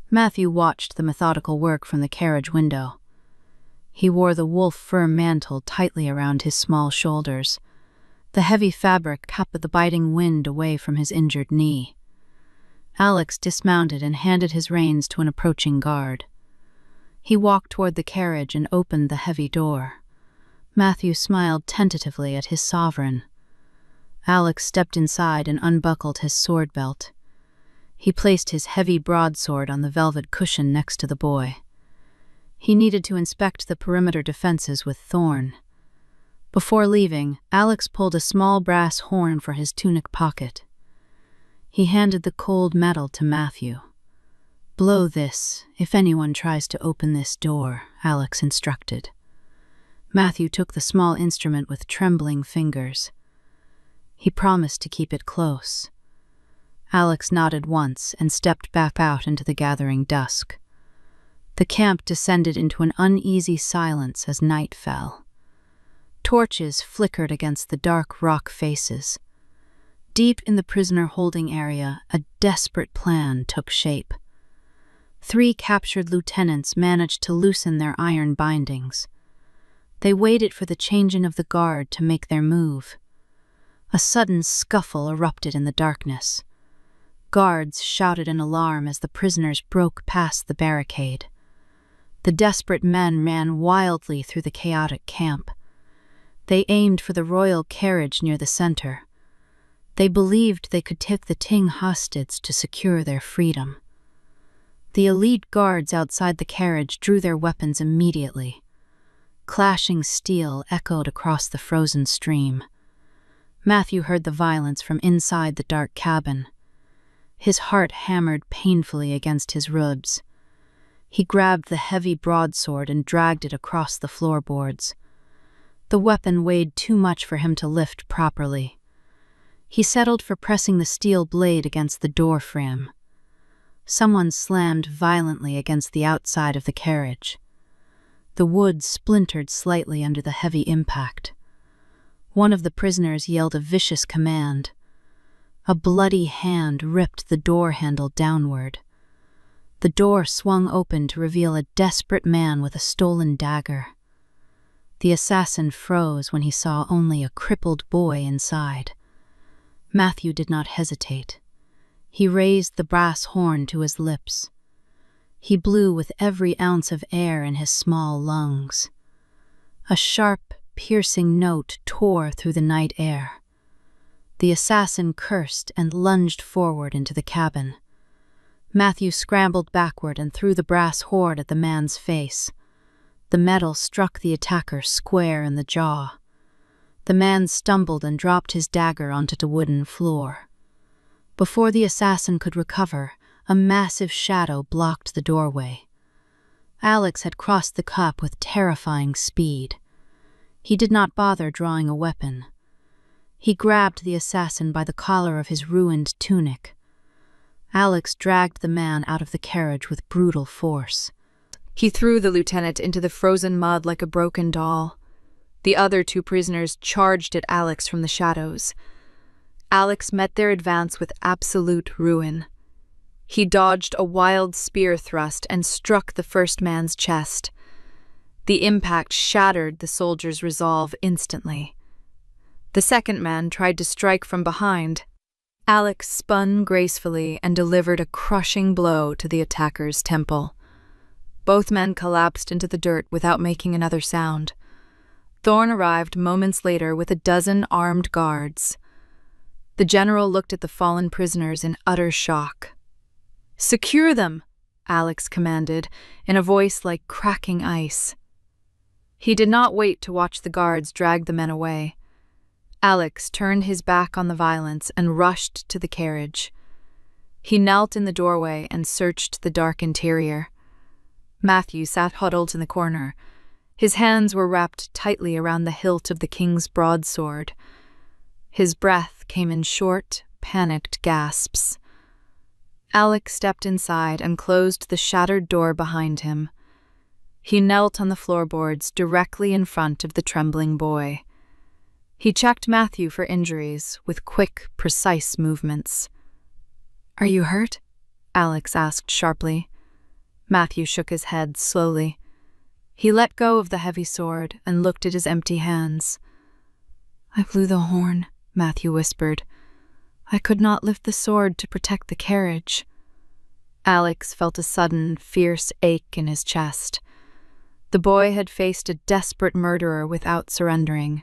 Matthew watched the methodical work from the carriage window. He wore the wolf fur mantle tightly around his small shoulders. The heavy fabric kept the biting wind away from his injured knee. Alex dismounted and handed his reins to an approaching guard. He walked toward the carriage and opened the heavy door. Matthew smiled tentatively at his sovereign. Alex stepped inside and unbuckled his sword belt. He placed his heavy broadsword on the velvet cushion next to the boy. He needed to inspect the perimeter defenses with Thorn. Before leaving, Alex pulled a small brass horn for his tunic pocket. He handed the cold metal to Matthew. "Blow this if anyone tries to open this door," Alex instructed. Matthew took the small instrument with trembling fingers. He promised to keep it close. Alex nodded once and stepped back out into the gathering dusk. The camp descended into an uneasy silence as night fell. Torches flickered against the dark rock faces. Deep in the prisoner holding area, a desperate plan took shape. 3 captured lieutenants managed to loosen their iron bindings. They waited for the changing of the guard to make their move. A sudden scuffle erupted in the darkness. Guards shouted in alarm as the prisoners broke past the barricade. The desperate men ran wildly through the chaotic camp. They aimed for the royal carriage near the center. They believed they could take the Ting hostage to secure their freedom. The elite guards outside the carriage drew their weapons immediately. Clashing steel echoed across the frozen stream. Matthew heard the violence from inside the dark cabin. His heart hammered painfully against his ribs. He grabbed the heavy broadsword and dragged it across the floorboards. The weapon weighed too much for him to lift properly. He settled for pressing the steel blade against the door frame. Someone slammed violently against the outside of the carriage. The wood splintered slightly under the heavy impact. One of the prisoners yelled a vicious command. A bloody hand ripped the door handle downward. The door swung open to reveal a desperate man with a stolen dagger. The assassin froze when he saw only a crippled boy inside. Matthew did not hesitate. He raised the brass horn to his lips. He blew with every ounce of air in his small lungs. A sharp, piercing note tore through the night air. The assassin cursed and lunged forward into the cabin. Matthew scrambled backward and threw the brass horn at the man's face. The metal struck the attacker square in the jaw. The man stumbled and dropped his dagger onto the wooden floor. Before the assassin could recover, a massive shadow blocked the doorway. Alex had crossed the cup with terrifying speed. He did not bother drawing a weapon. He grabbed the assassin by the collar of his ruined tunic. Alex dragged the man out of the carriage with brutal force. He threw the lieutenant into the frozen mud like a broken doll. The other 2 prisoners charged at Alex from the shadows. Alex met their advance with absolute ruin. He dodged a wild spear thrust and struck the first man's chest. The impact shattered the soldier's resolve instantly. The second man tried to strike from behind. Alex spun gracefully and delivered a crushing blow to the attacker's temple. Both men collapsed into the dirt without making another sound. Thorn arrived moments later with a dozen armed guards. The general looked at the fallen prisoners in utter shock. "Secure them," Alex commanded, in a voice like cracking ice. He did not wait to watch the guards drag the men away. Alex turned his back on the violence and rushed to the carriage. He knelt in the doorway and searched the dark interior. Matthew sat huddled in the corner. His hands were wrapped tightly around the hilt of the king's broadsword. His breath came in short, panicked gasps. Alex stepped inside and closed the shattered door behind him. He knelt on the floorboards directly in front of the trembling boy. He checked Matthew for injuries with quick, precise movements. "Are you hurt?" Alex asked sharply. Matthew shook his head slowly. He let go of the heavy sword and looked at his empty hands. "I blew the horn," Matthew whispered. "I could not lift the sword to protect the carriage." Alex felt a sudden, fierce ache in his chest. The boy had faced a desperate murderer without surrendering.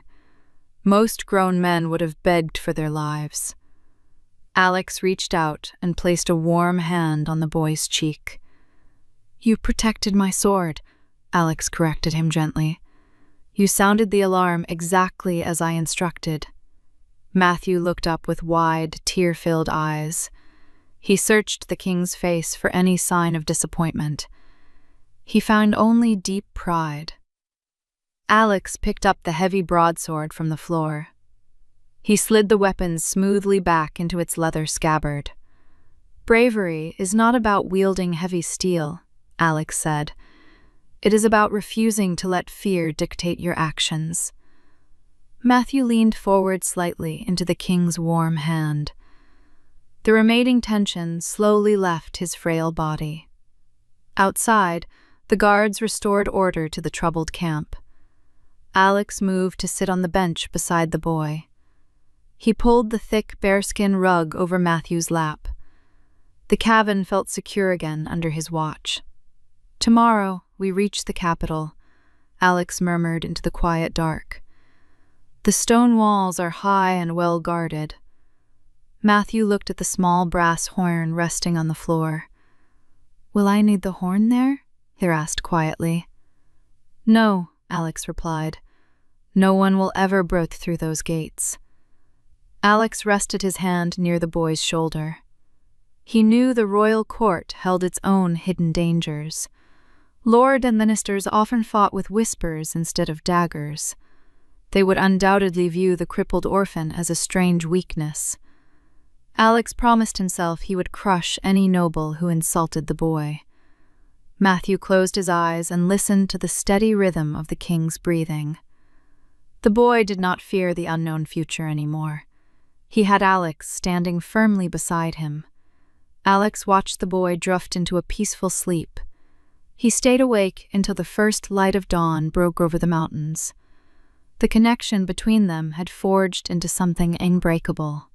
Most grown men would have begged for their lives. Alex reached out and placed a warm hand on the boy's cheek. "You protected my sword. Alex corrected him gently. You sounded the alarm exactly as I instructed. Matthew looked up with wide, tear-filled eyes. He searched the king's face for any sign of disappointment. He found only deep pride. Alex picked up the heavy broadsword from the floor. He slid the weapon smoothly back into its leather scabbard. Bravery is not about wielding heavy steel, Alex said. It is about refusing to let fear dictate your actions. Matthew leaned forward slightly into the king's warm hand. The remaining tension slowly left his frail body. Outside, the guards restored order to the troubled camp. Alex moved to sit on the bench beside the boy. He pulled the thick bearskin rug over Matthew's lap. The cabin felt secure again under his watch. Tomorrow, we reach the capital, Alex murmured into the quiet dark. The stone walls are high and well guarded. Matthew looked at the small brass horn resting on the floor. Will I need the horn there? He asked quietly. No, Alex replied. No one will ever break through those gates. Alex rested his hand near the boy's shoulder. He knew the royal court held its own hidden dangers. Lord and ministers often fought with whispers instead of daggers. They would undoubtedly view the crippled orphan as a strange weakness. Alex promised himself he would crush any noble who insulted the boy. Matthew closed his eyes and listened to the steady rhythm of the king's breathing. The boy did not fear the unknown future anymore. He had Alex standing firmly beside him. Alex watched the boy drift into a peaceful sleep. He stayed awake until the first light of dawn broke over the mountains. The connection between them had forged into something unbreakable.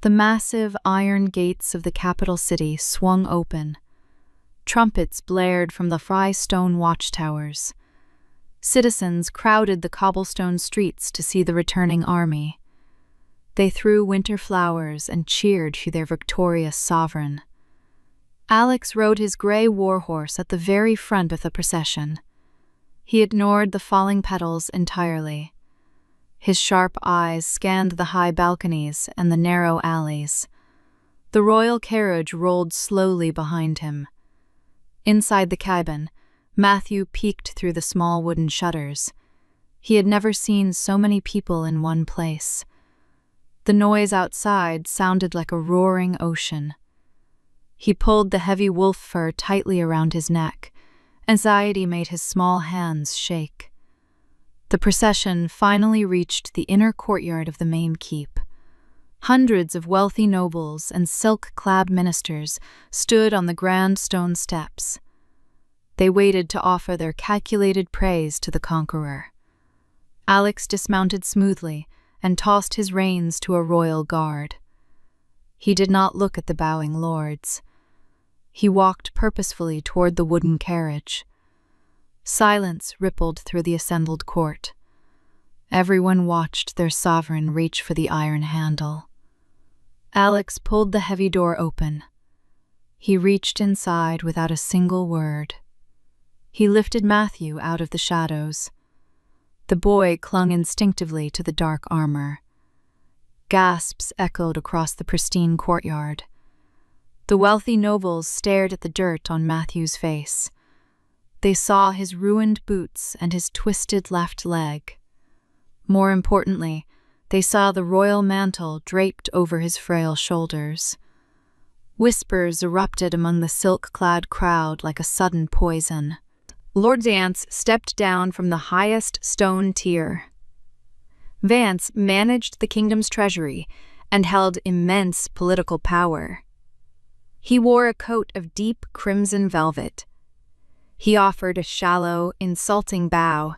The massive iron gates of the capital city swung open. Trumpets blared from the stone watchtowers. Citizens crowded the cobblestone streets to see the returning army. They threw winter flowers and cheered for their victorious sovereign. Alex rode his gray warhorse at the very front of the procession. He ignored the falling petals entirely. His sharp eyes scanned the high balconies and the narrow alleys. The royal carriage rolled slowly behind him. Inside the cabin, Matthew peeked through the small wooden shutters. He had never seen so many people in one place. The noise outside sounded like a roaring ocean. He pulled the heavy wolf fur tightly around his neck. Anxiety made his small hands shake. The procession finally reached the inner courtyard of the main keep. Hundreds of wealthy nobles and silk-clad ministers stood on the grand stone steps. They waited to offer their calculated praise to the conqueror. Alex dismounted smoothly and tossed his reins to a royal guard. He did not look at the bowing lords. He walked purposefully toward the wooden carriage. Silence rippled through the assembled court. Everyone watched their sovereign reach for the iron handle. Alex pulled the heavy door open. He reached inside without a single word. He lifted Matthew out of the shadows. The boy clung instinctively to the dark armor. Gasps echoed across the pristine courtyard. The wealthy nobles stared at the dirt on Matthew's face. They saw his ruined boots and his twisted left leg. More importantly, they saw the royal mantle draped over his frail shoulders. Whispers erupted among the silk-clad crowd like a sudden poison. Lord Vance stepped down from the highest stone tier. Vance managed the kingdom's treasury and held immense political power. He wore a coat of deep crimson velvet. He offered a shallow, insulting bow.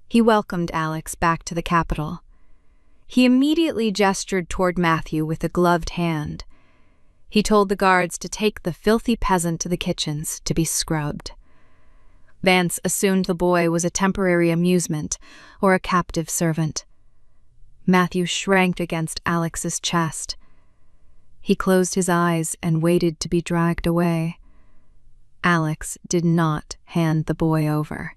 He welcomed Alex back to the capital. He immediately gestured toward Matthew with a gloved hand. He told the guards to take the filthy peasant to the kitchens to be scrubbed. Vance assumed the boy was a temporary amusement or a captive servant. Matthew shrank against Alex's chest. He closed his eyes and waited to be dragged away. Alex did not hand the boy over.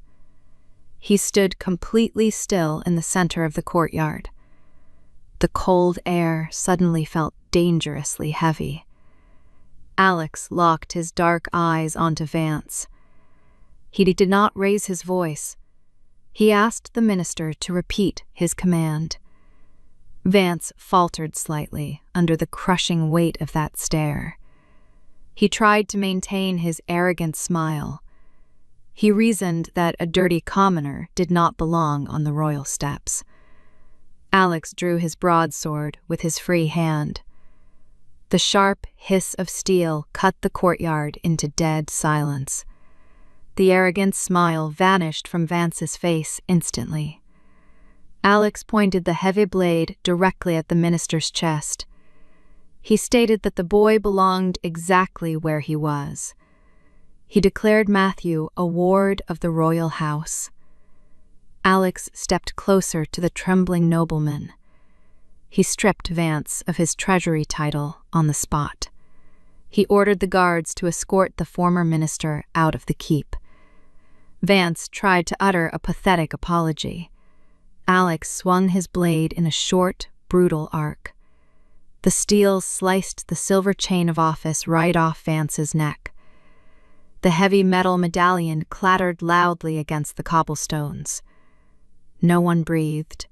He stood completely still in the center of the courtyard. The cold air suddenly felt dangerously heavy. Alex locked his dark eyes onto Vance. He did not raise his voice. He asked the minister to repeat his command. Vance faltered slightly under the crushing weight of that stare. He tried to maintain his arrogant smile. He reasoned that a dirty commoner did not belong on the royal steps. Alex drew his broadsword with his free hand. The sharp hiss of steel cut the courtyard into dead silence. The arrogant smile vanished from Vance's face instantly. Alex pointed the heavy blade directly at the minister's chest. He stated that the boy belonged exactly where he was. He declared Matthew a ward of the royal house. Alex stepped closer to the trembling nobleman. He stripped Vance of his treasury title on the spot. He ordered the guards to escort the former minister out of the keep. Vance tried to utter a pathetic apology. Alex swung his blade in a short, brutal arc. The steel sliced the silver chain of office right off Vance's neck. The heavy metal medallion clattered loudly against the cobblestones. No one breathed.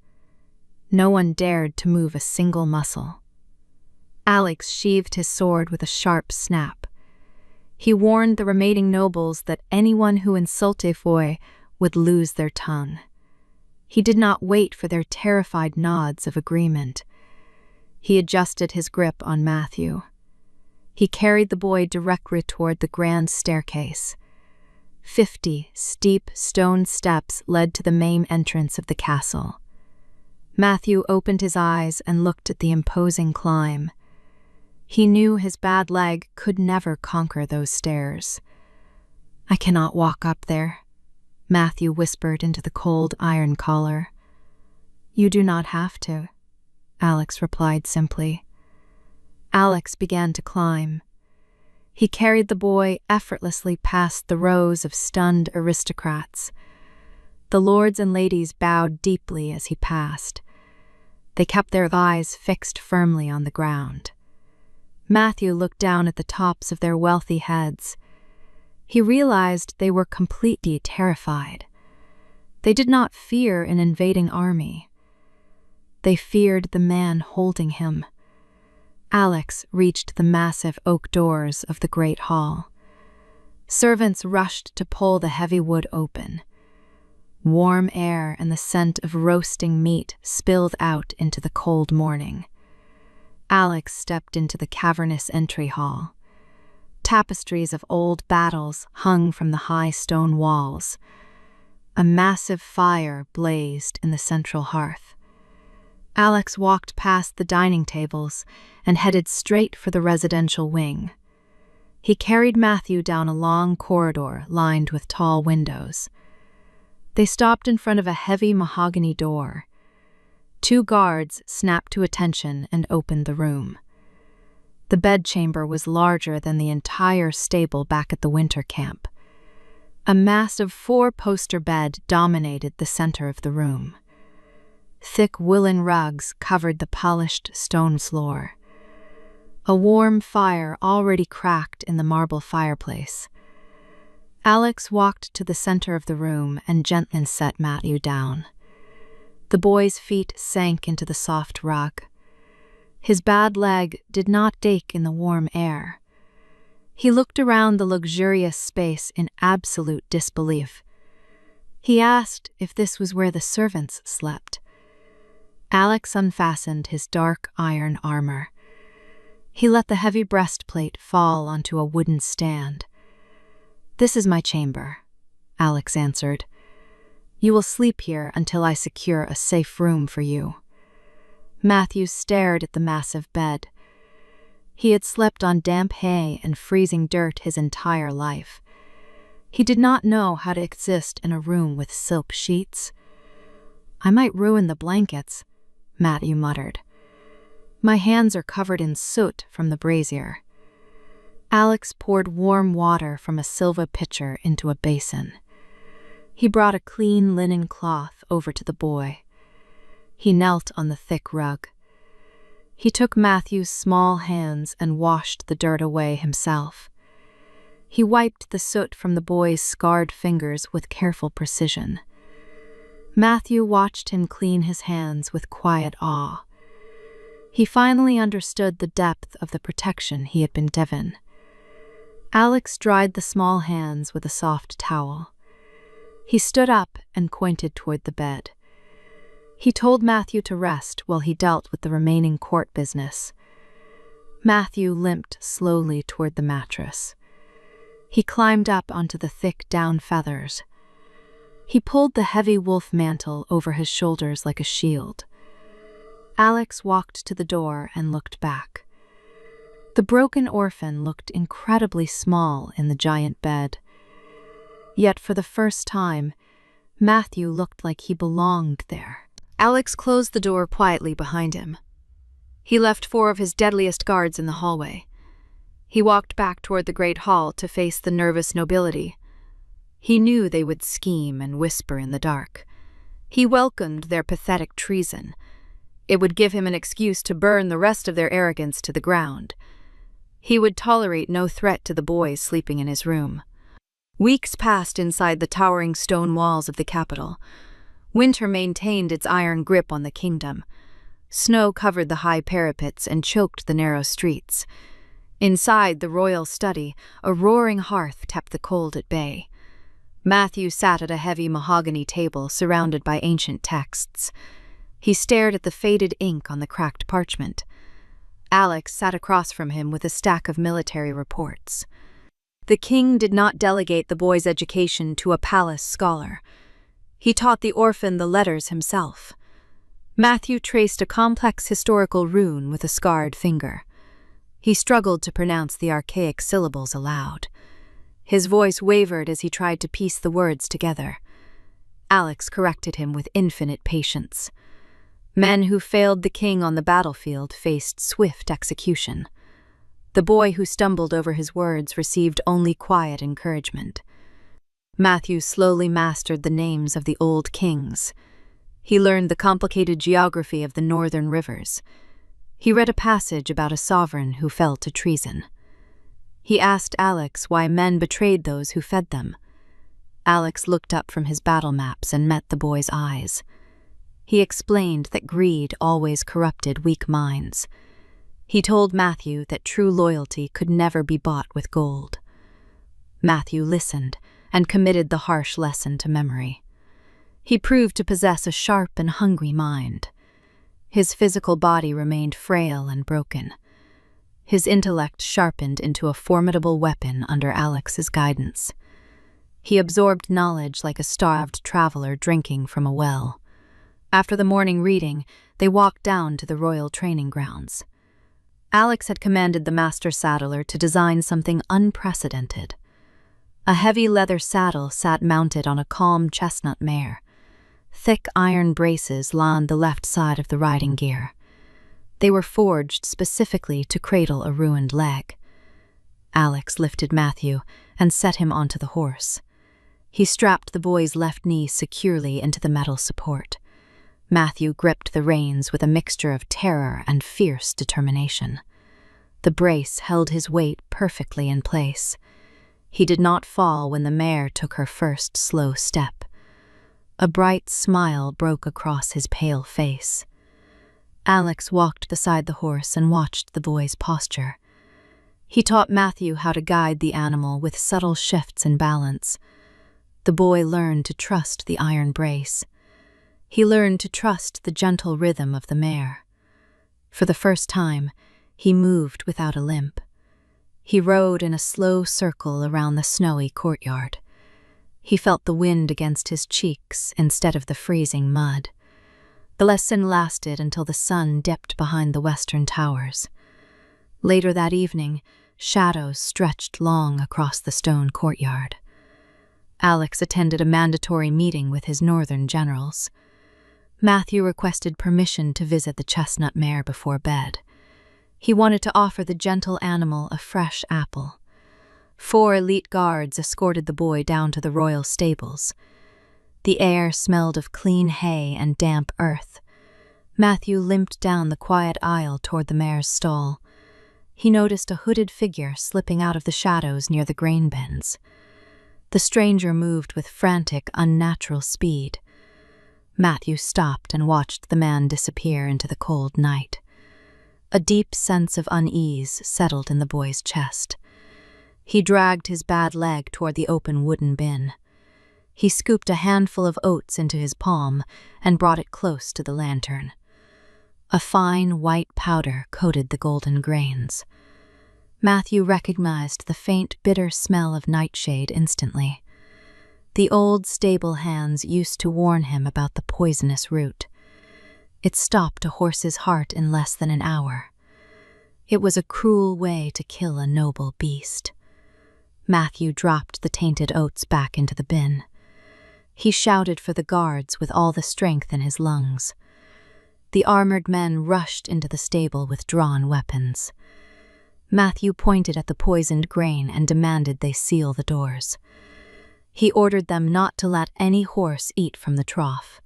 No one dared to move a single muscle. Alex sheathed his sword with a sharp snap. He warned the remaining nobles that anyone who insulted Foy would lose their tongue. He did not wait for their terrified nods of agreement. He adjusted his grip on Matthew. He carried the boy directly toward the grand staircase. 50 steep stone steps led to the main entrance of the castle. Matthew opened his eyes and looked at the imposing climb. He knew his bad leg could never conquer those stairs. "I cannot walk up there," Matthew whispered into the cold iron collar. "You do not have to," Alex replied simply. Alex began to climb. He carried the boy effortlessly past the rows of stunned aristocrats. The lords and ladies bowed deeply as he passed. They kept their eyes fixed firmly on the ground. Matthew looked down at the tops of their wealthy heads. He realized they were completely terrified. They did not fear an invading army. They feared the man holding him. Alex reached the massive oak doors of the great hall. Servants rushed to pull the heavy wood open. Warm air and the scent of roasting meat spilled out into the cold morning. Alex stepped into the cavernous entry hall. Tapestries of old battles hung from the high stone walls. A massive fire blazed in the central hearth. Alex walked past the dining tables and headed straight for the residential wing. He carried Matthew down a long corridor lined with tall windows. They stopped in front of a heavy mahogany door. 2 guards snapped to attention and opened the room. The bedchamber was larger than the entire stable back at the winter camp. A massive 4-poster bed dominated the center of the room. Thick woolen rugs covered the polished stone floor. A warm fire already cracked in the marble fireplace. Alex walked to the center of the room and gently set Matthew down. The boy's feet sank into the soft rug. His bad leg did not ache in the warm air. He looked around the luxurious space in absolute disbelief. He asked if this was where the servants slept. Alex unfastened his dark iron armor. He let the heavy breastplate fall onto a wooden stand. "This is my chamber," Alex answered. "You will sleep here until I secure a safe room for you." Matthew stared at the massive bed. He had slept on damp hay and freezing dirt his entire life. He did not know how to exist in a room with silk sheets. "I might ruin the blankets," Matthew muttered. "My hands are covered in soot from the brazier." Alex poured warm water from a silver pitcher into a basin. He brought a clean linen cloth over to the boy. He knelt on the thick rug. He took Matthew's small hands and washed the dirt away himself. He wiped the soot from the boy's scarred fingers with careful precision. Matthew watched him clean his hands with quiet awe. He finally understood the depth of the protection he had been given. Alex dried the small hands with a soft towel. He stood up and pointed toward the bed. He told Matthew to rest while he dealt with the remaining court business. Matthew limped slowly toward the mattress. He climbed up onto the thick down feathers. He pulled the heavy wolf mantle over his shoulders like a shield. Alex walked to the door and looked back. The broken orphan looked incredibly small in the giant bed. Yet for the first time, Matthew looked like he belonged there. Alex closed the door quietly behind him. He left 4 of his deadliest guards in the hallway. He walked back toward the great hall to face the nervous nobility. He knew they would scheme and whisper in the dark. He welcomed their pathetic treason. It would give him an excuse to burn the rest of their arrogance to the ground. He would tolerate no threat to the boys sleeping in his room. Weeks passed inside the towering stone walls of the capital. Winter maintained its iron grip on the kingdom. Snow covered the high parapets and choked the narrow streets. Inside the royal study, a roaring hearth kept the cold at bay. Matthew sat at a heavy mahogany table surrounded by ancient texts. He stared at the faded ink on the cracked parchment. Alex sat across from him with a stack of military reports. The king did not delegate the boy's education to a palace scholar. He taught the orphan the letters himself. Matthew traced a complex historical rune with a scarred finger. He struggled to pronounce the archaic syllables aloud. His voice wavered as he tried to piece the words together. Alex corrected him with infinite patience. Men who failed the king on the battlefield faced swift execution. The boy who stumbled over his words received only quiet encouragement. Matthew slowly mastered the names of the old kings. He learned the complicated geography of the northern rivers. He read a passage about a sovereign who fell to treason. He asked Alex why men betrayed those who fed them. Alex looked up from his battle maps and met the boy's eyes. He explained that greed always corrupted weak minds. He told Matthew that true loyalty could never be bought with gold. Matthew listened and committed the harsh lesson to memory. He proved to possess a sharp and hungry mind. His physical body remained frail and broken. His intellect sharpened into a formidable weapon under Alex's guidance. He absorbed knowledge like a starved traveler drinking from a well. After the morning reading, they walked down to the royal training grounds. Alex had commanded the master saddler to design something unprecedented. A heavy leather saddle sat mounted on a calm chestnut mare. Thick iron braces lined the left side of the riding gear. They were forged specifically to cradle a ruined leg. Alex lifted Matthew and set him onto the horse. He strapped the boy's left knee securely into the metal support. Matthew gripped the reins with a mixture of terror and fierce determination. The brace held his weight perfectly in place. He did not fall when the mare took her first slow step. A bright smile broke across his pale face. Alex walked beside the horse and watched the boy's posture. He taught Matthew how to guide the animal with subtle shifts in balance. The boy learned to trust the iron brace. He learned to trust the gentle rhythm of the mare. For the first time, he moved without a limp. He rode in a slow circle around the snowy courtyard. He felt the wind against his cheeks instead of the freezing mud. The lesson lasted until the sun dipped behind the western towers. Later that evening, shadows stretched long across the stone courtyard. Alex attended a mandatory meeting with his northern generals. Matthew requested permission to visit the chestnut mare before bed. He wanted to offer the gentle animal a fresh apple. 4 elite guards escorted the boy down to the royal stables. The air smelled of clean hay and damp earth. Matthew limped down the quiet aisle toward the mare's stall. He noticed a hooded figure slipping out of the shadows near the grain bins. The stranger moved with frantic, unnatural speed. Matthew stopped and watched the man disappear into the cold night. A deep sense of unease settled in the boy's chest. He dragged his bad leg toward the open wooden bin. He scooped a handful of oats into his palm and brought it close to the lantern. A fine white powder coated the golden grains. Matthew recognized the faint, bitter smell of nightshade instantly. The old stable hands used to warn him about the poisonous root. It stopped a horse's heart in less than an hour. It was a cruel way to kill a noble beast. Matthew dropped the tainted oats back into the bin. He shouted for the guards with all the strength in his lungs. The armored men rushed into the stable with drawn weapons. Matthew pointed at the poisoned grain and demanded they seal the doors. He ordered them not to let any horse eat from the trough.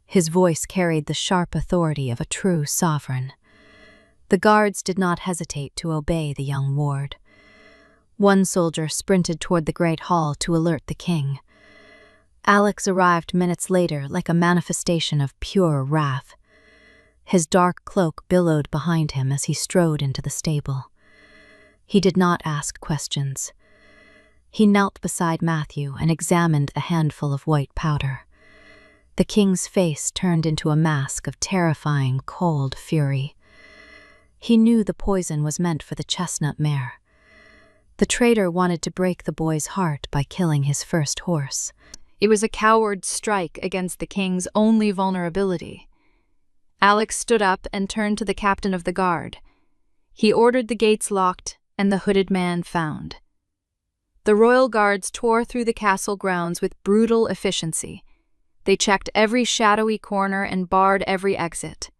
His voice carried the sharp authority of a true sovereign. The guards did not hesitate to obey the young ward. One soldier sprinted toward the great hall to alert the king. Alex arrived minutes later like a manifestation of pure wrath. His dark cloak billowed behind him as he strode into the stable. He did not ask questions. He knelt beside Matthew and examined the handful of white powder. The king's face turned into a mask of terrifying, cold fury. He knew the poison was meant for the chestnut mare. The traitor wanted to break the boy's heart by killing his first horse. It was a coward's strike against the king's only vulnerability. Alex stood up and turned to the captain of the guard. He ordered the gates locked and the hooded man found. The royal guards tore through the castle grounds with brutal efficiency. They checked every shadowy corner and barred every exit.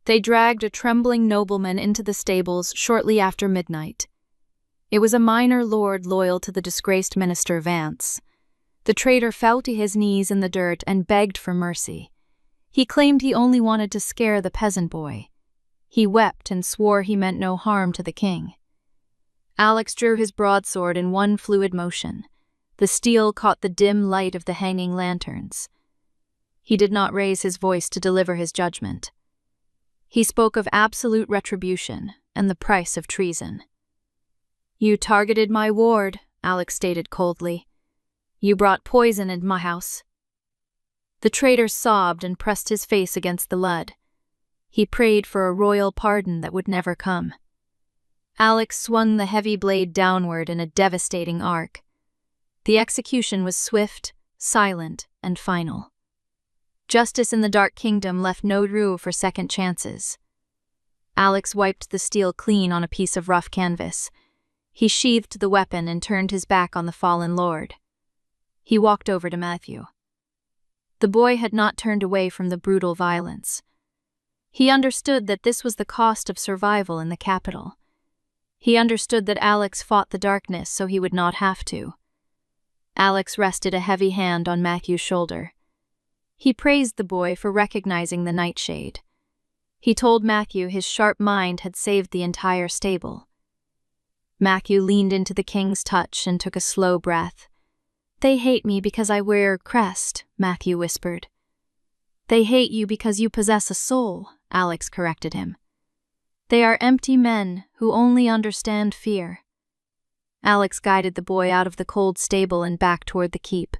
They dragged a trembling nobleman into the stables shortly after midnight. It was a minor lord loyal to the disgraced minister Vance. The traitor fell to his knees in the dirt and begged for mercy. He claimed he only wanted to scare the peasant boy. He wept and swore he meant no harm to the king. Alex drew his broadsword in one fluid motion. The steel caught the dim light of the hanging lanterns. He did not raise his voice to deliver his judgment. He spoke of absolute retribution and the price of treason. "You targeted my ward," Alex stated coldly. "You brought poison into my house." The traitor sobbed and pressed his face against the lead. He prayed for a royal pardon that would never come. Alex swung the heavy blade downward in a devastating arc. The execution was swift, silent, and final. Justice in the Dark Kingdom left no room for second chances. Alex wiped the steel clean on a piece of rough canvas. He sheathed the weapon and turned his back on the fallen lord. He walked over to Matthew. The boy had not turned away from the brutal violence. He understood that this was the cost of survival in the capital. He understood that Alex fought the darkness so he would not have to. Alex rested a heavy hand on Matthew's shoulder. He praised the boy for recognizing the nightshade. He told Matthew his sharp mind had saved the entire stable. Matthew leaned into the king's touch and took a slow breath. "They hate me because I wear a crest," Matthew whispered. "They hate you because you possess a soul," Alex corrected him. "They are empty men who only understand fear." Alex guided the boy out of the cold stable and back toward the keep.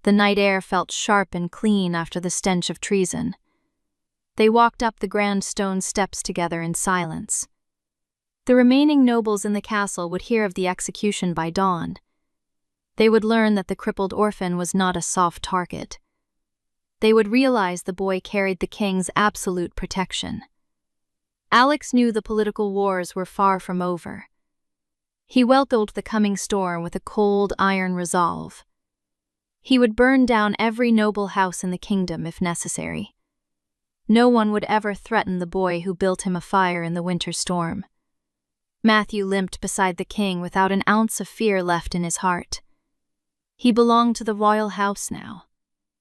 The night air felt sharp and clean after the stench of treason. They walked up the grand stone steps together in silence. The remaining nobles in the castle would hear of the execution by dawn. They would learn that the crippled orphan was not a soft target. They would realize the boy carried the king's absolute protection. Alex knew the political wars were far from over. He welcomed the coming storm with a cold, iron resolve. He would burn down every noble house in the kingdom if necessary. No one would ever threaten the boy who built him a fire in the winter storm. Matthew limped beside the king without an ounce of fear left in his heart. He belonged to the royal house now.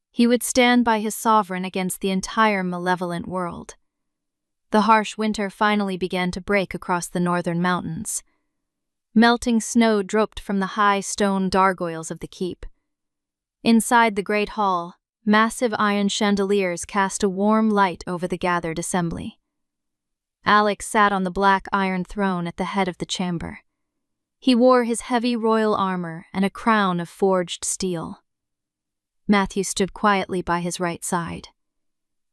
He would stand by his sovereign against the entire malevolent world. The harsh winter finally began to break across the northern mountains. Melting snow dripped from the high stone gargoyles of the keep. Inside the great hall, massive iron chandeliers cast a warm light over the gathered assembly. Alex sat on the black iron throne at the head of the chamber. He wore his heavy royal armor and a crown of forged steel. Matthew stood quietly by his right side.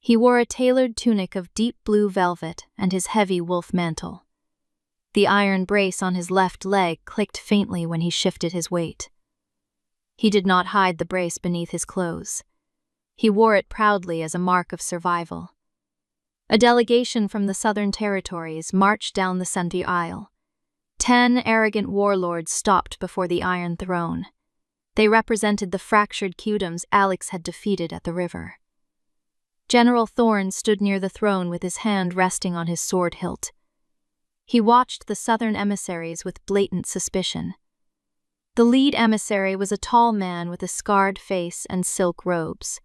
He wore a tailored tunic of deep blue velvet and his heavy wolf mantle. The iron brace on his left leg clicked faintly when he shifted his weight. He did not hide the brace beneath his clothes. He wore it proudly as a mark of survival. A delegation from the southern territories marched down the center aisle. 10 arrogant warlords stopped before the Iron Throne. They represented the fractured kingdoms Alex had defeated at the river. General Thorne stood near the throne with his hand resting on his sword hilt. He watched the southern emissaries with blatant suspicion. The lead emissary was a tall man with a scarred face and silk robes.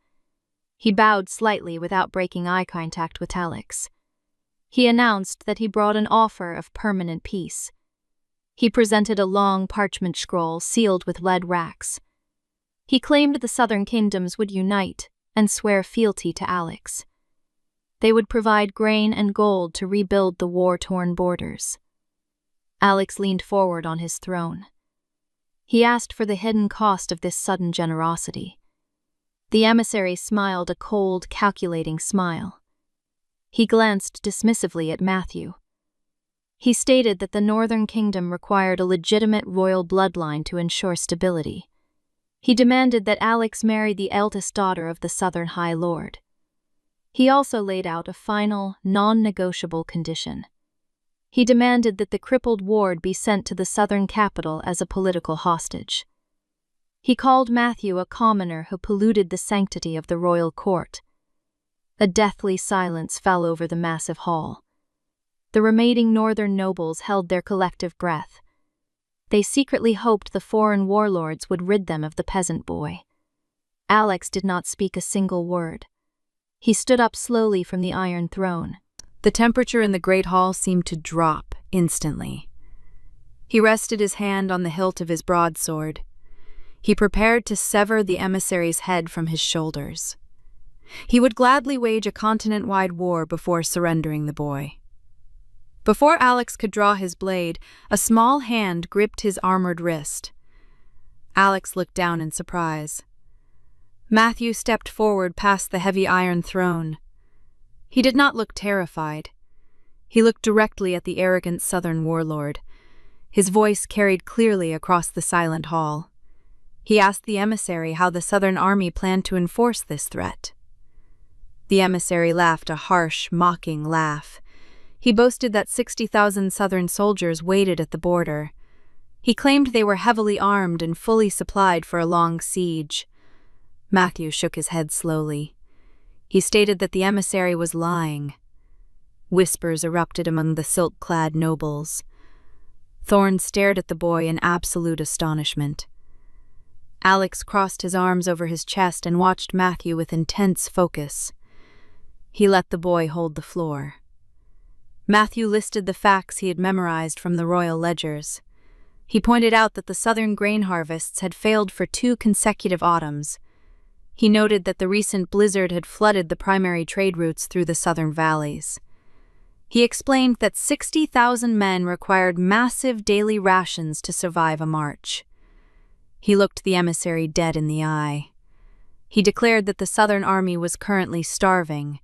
He bowed slightly without breaking eye contact with Alex. He announced that he brought an offer of permanent peace. He presented a long parchment scroll sealed with lead racks. He claimed the southern kingdoms would unite and swear fealty to Alex. They would provide grain and gold to rebuild the war-torn borders. Alex leaned forward on his throne. He asked for the hidden cost of this sudden generosity. The emissary smiled a cold, calculating smile. He glanced dismissively at Matthew. He stated that the Northern Kingdom required a legitimate royal bloodline to ensure stability. He demanded that Alex marry the eldest daughter of the Southern High Lord. He also laid out a final, non-negotiable condition. He demanded that the crippled ward be sent to the southern capital as a political hostage. He called Matthew a commoner who polluted the sanctity of the royal court. A deathly silence fell over the massive hall. The remaining northern nobles held their collective breath. They secretly hoped the foreign warlords would rid them of the peasant boy. Alex did not speak a single word. He stood up slowly from the Iron Throne. The temperature in the great hall seemed to drop instantly. He rested his hand on the hilt of his broadsword. He prepared to sever the emissary's head from his shoulders. He would gladly wage a continent-wide war before surrendering the boy. Before Alex could draw his blade, a small hand gripped his armored wrist. Alex looked down in surprise. Matthew stepped forward past the heavy iron throne. He did not look terrified. He looked directly at the arrogant southern warlord. His voice carried clearly across the silent hall. He asked the emissary how the Southern Army planned to enforce this threat. The emissary laughed a harsh, mocking laugh. He boasted that 60,000 Southern soldiers waited at the border. He claimed they were heavily armed and fully supplied for a long siege. Matthew shook his head slowly. He stated that the emissary was lying. Whispers erupted among the silk-clad nobles. Thorne stared at the boy in absolute astonishment. Alex crossed his arms over his chest and watched Matthew with intense focus. He let the boy hold the floor. Matthew listed the facts he had memorized from the royal ledgers. He pointed out that the southern grain harvests had failed for 2 consecutive autumns. He noted that the recent blizzard had flooded the primary trade routes through the southern valleys. He explained that 60,000 men required massive daily rations to survive a march. He looked the emissary dead in the eye. He declared that the Southern Army was currently starving.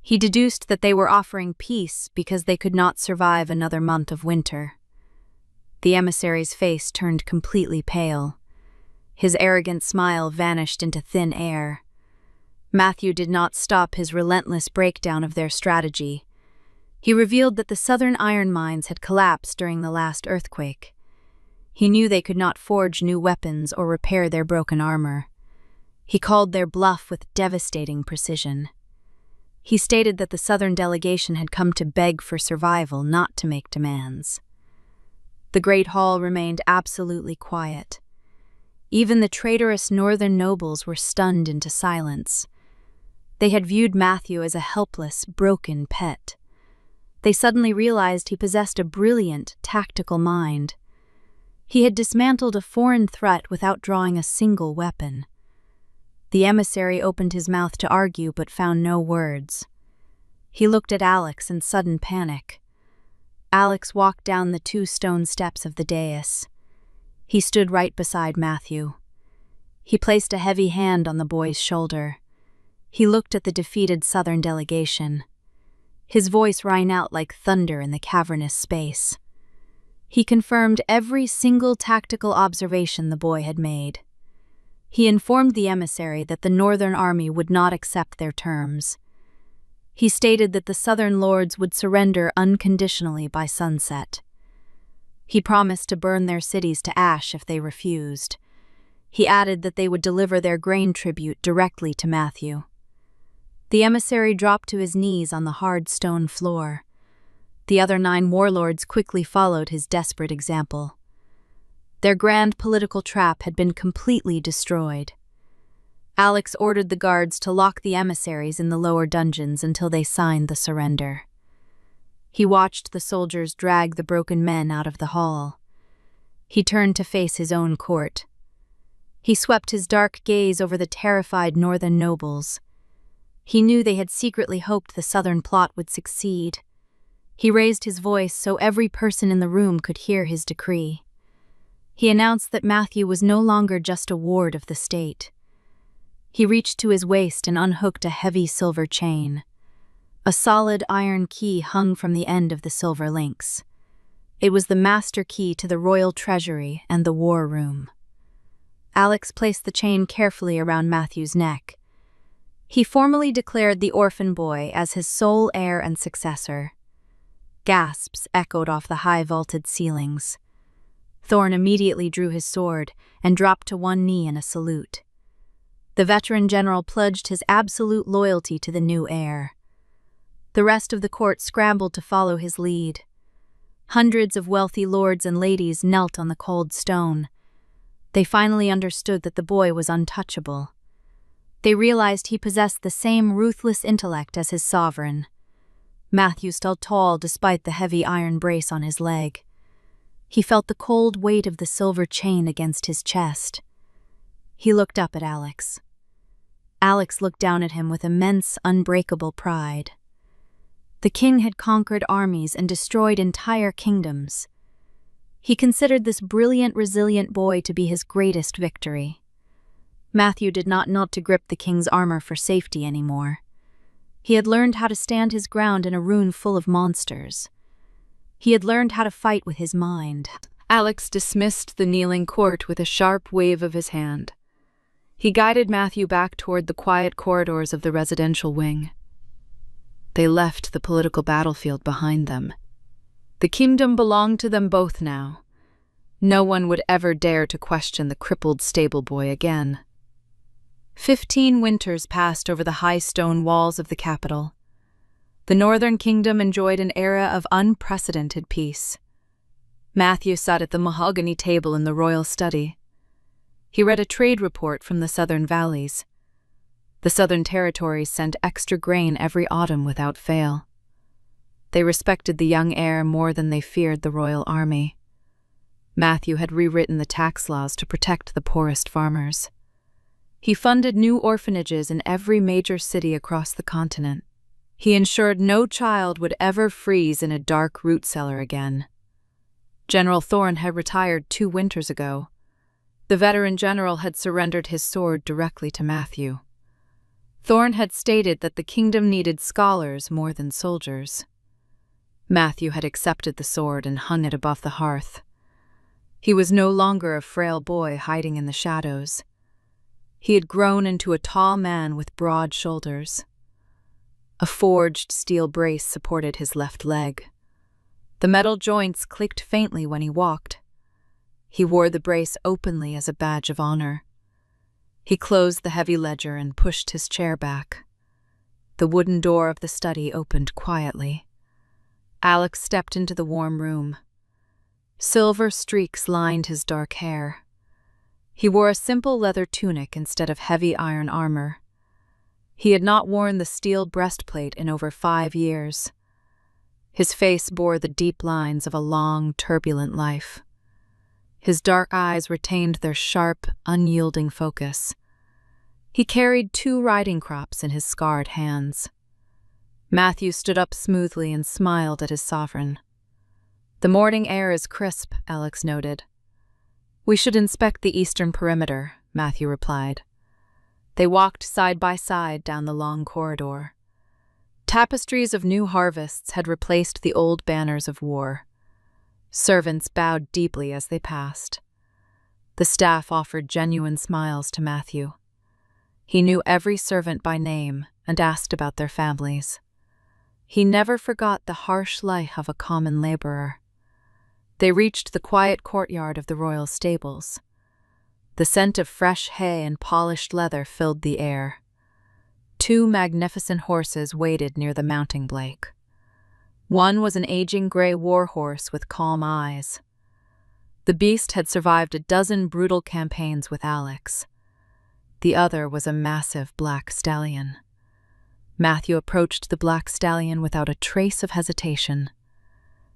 He deduced that they were offering peace because they could not survive another month of winter. The emissary's face turned completely pale. His arrogant smile vanished into thin air. Matthew did not stop his relentless breakdown of their strategy. He revealed that the southern iron mines had collapsed during the last earthquake. He knew they could not forge new weapons or repair their broken armor. He called their bluff with devastating precision. He stated that the southern delegation had come to beg for survival, not to make demands. The great hall remained absolutely quiet. Even the traitorous northern nobles were stunned into silence. They had viewed Matthew as a helpless, broken pet. They suddenly realized he possessed a brilliant, tactical mind. He had dismantled a foreign threat without drawing a single weapon. The emissary opened his mouth to argue but found no words. He looked at Alex in sudden panic. Alex walked down the 2 stone steps of the dais. He stood right beside Matthew. He placed a heavy hand on the boy's shoulder. He looked at the defeated southern delegation. His voice rang out like thunder in the cavernous space. He confirmed every single tactical observation the boy had made. He informed the emissary that the Northern Army would not accept their terms. He stated that the Southern lords would surrender unconditionally by sunset. He promised to burn their cities to ash if they refused. He added that they would deliver their grain tribute directly to Matthew. The emissary dropped to his knees on the hard stone floor. The other 9 warlords quickly followed his desperate example. Their grand political trap had been completely destroyed. Alex ordered the guards to lock the emissaries in the lower dungeons until they signed the surrender. He watched the soldiers drag the broken men out of the hall. He turned to face his own court. He swept his dark gaze over the terrified northern nobles. He knew they had secretly hoped the southern plot would succeed. He raised his voice so every person in the room could hear his decree. He announced that Matthew was no longer just a ward of the state. He reached to his waist and unhooked a heavy silver chain. A solid iron key hung from the end of the silver links. It was the master key to the royal treasury and the war room. Alex placed the chain carefully around Matthew's neck. He formally declared the orphan boy as his sole heir and successor. Gasps echoed off the high vaulted ceilings. Thorn immediately drew his sword and dropped to one knee in a salute. The veteran general pledged his absolute loyalty to the new heir. The rest of the court scrambled to follow his lead. Hundreds of wealthy lords and ladies knelt on the cold stone. They finally understood that the boy was untouchable. They realized he possessed the same ruthless intellect as his sovereign. Matthew stood tall despite the heavy iron brace on his leg. He felt the cold weight of the silver chain against his chest. He looked up at Alex. Alex looked down at him with immense, unbreakable pride. The king had conquered armies and destroyed entire kingdoms. He considered this brilliant, resilient boy to be his greatest victory. Matthew did not need to grip the king's armor for safety anymore. He had learned how to stand his ground in a room full of monsters. He had learned how to fight with his mind. Alex dismissed the kneeling court with a sharp wave of his hand. He guided Matthew back toward the quiet corridors of the residential wing. They left the political battlefield behind them. The kingdom belonged to them both now. No one would ever dare to question the crippled stable boy again. 15 winters passed over the high stone walls of the capital. The northern kingdom enjoyed an era of unprecedented peace. Matthew sat at the mahogany table in the royal study. He read a trade report from the southern valleys. The southern territories sent extra grain every autumn without fail. They respected the young heir more than they feared the royal army. Matthew had rewritten the tax laws to protect the poorest farmers. He funded new orphanages in every major city across the continent. He ensured no child would ever freeze in a dark root cellar again. General Thorn had retired 2 winters ago. The veteran general had surrendered his sword directly to Matthew. Thorn had stated that the kingdom needed scholars more than soldiers. Matthew had accepted the sword and hung it above the hearth. He was no longer a frail boy hiding in the shadows. He had grown into a tall man with broad shoulders. A forged steel brace supported his left leg. The metal joints clicked faintly when he walked. He wore the brace openly as a badge of honor. He closed the heavy ledger and pushed his chair back. The wooden door of the study opened quietly. Alex stepped into the warm room. Silver streaks lined his dark hair. He wore a simple leather tunic instead of heavy iron armor. He had not worn the steel breastplate in over 5 years. His face bore the deep lines of a long, turbulent life. His dark eyes retained their sharp, unyielding focus. He carried 2 riding crops in his scarred hands. Matthew stood up smoothly and smiled at his sovereign. "The morning air is crisp," Alex noted. "We should inspect the eastern perimeter," Matthew replied. They walked side by side down the long corridor. Tapestries of new harvests had replaced the old banners of war. Servants bowed deeply as they passed. The staff offered genuine smiles to Matthew. He knew every servant by name and asked about their families. He never forgot the harsh life of a common laborer. They reached the quiet courtyard of the royal stables. The scent of fresh hay and polished leather filled the air. 2 magnificent horses waited near the mounting blake. One was an aging gray war horse with calm eyes. The beast had survived a dozen brutal campaigns with Alex. The other was a massive black stallion. Matthew approached the black stallion without a trace of hesitation.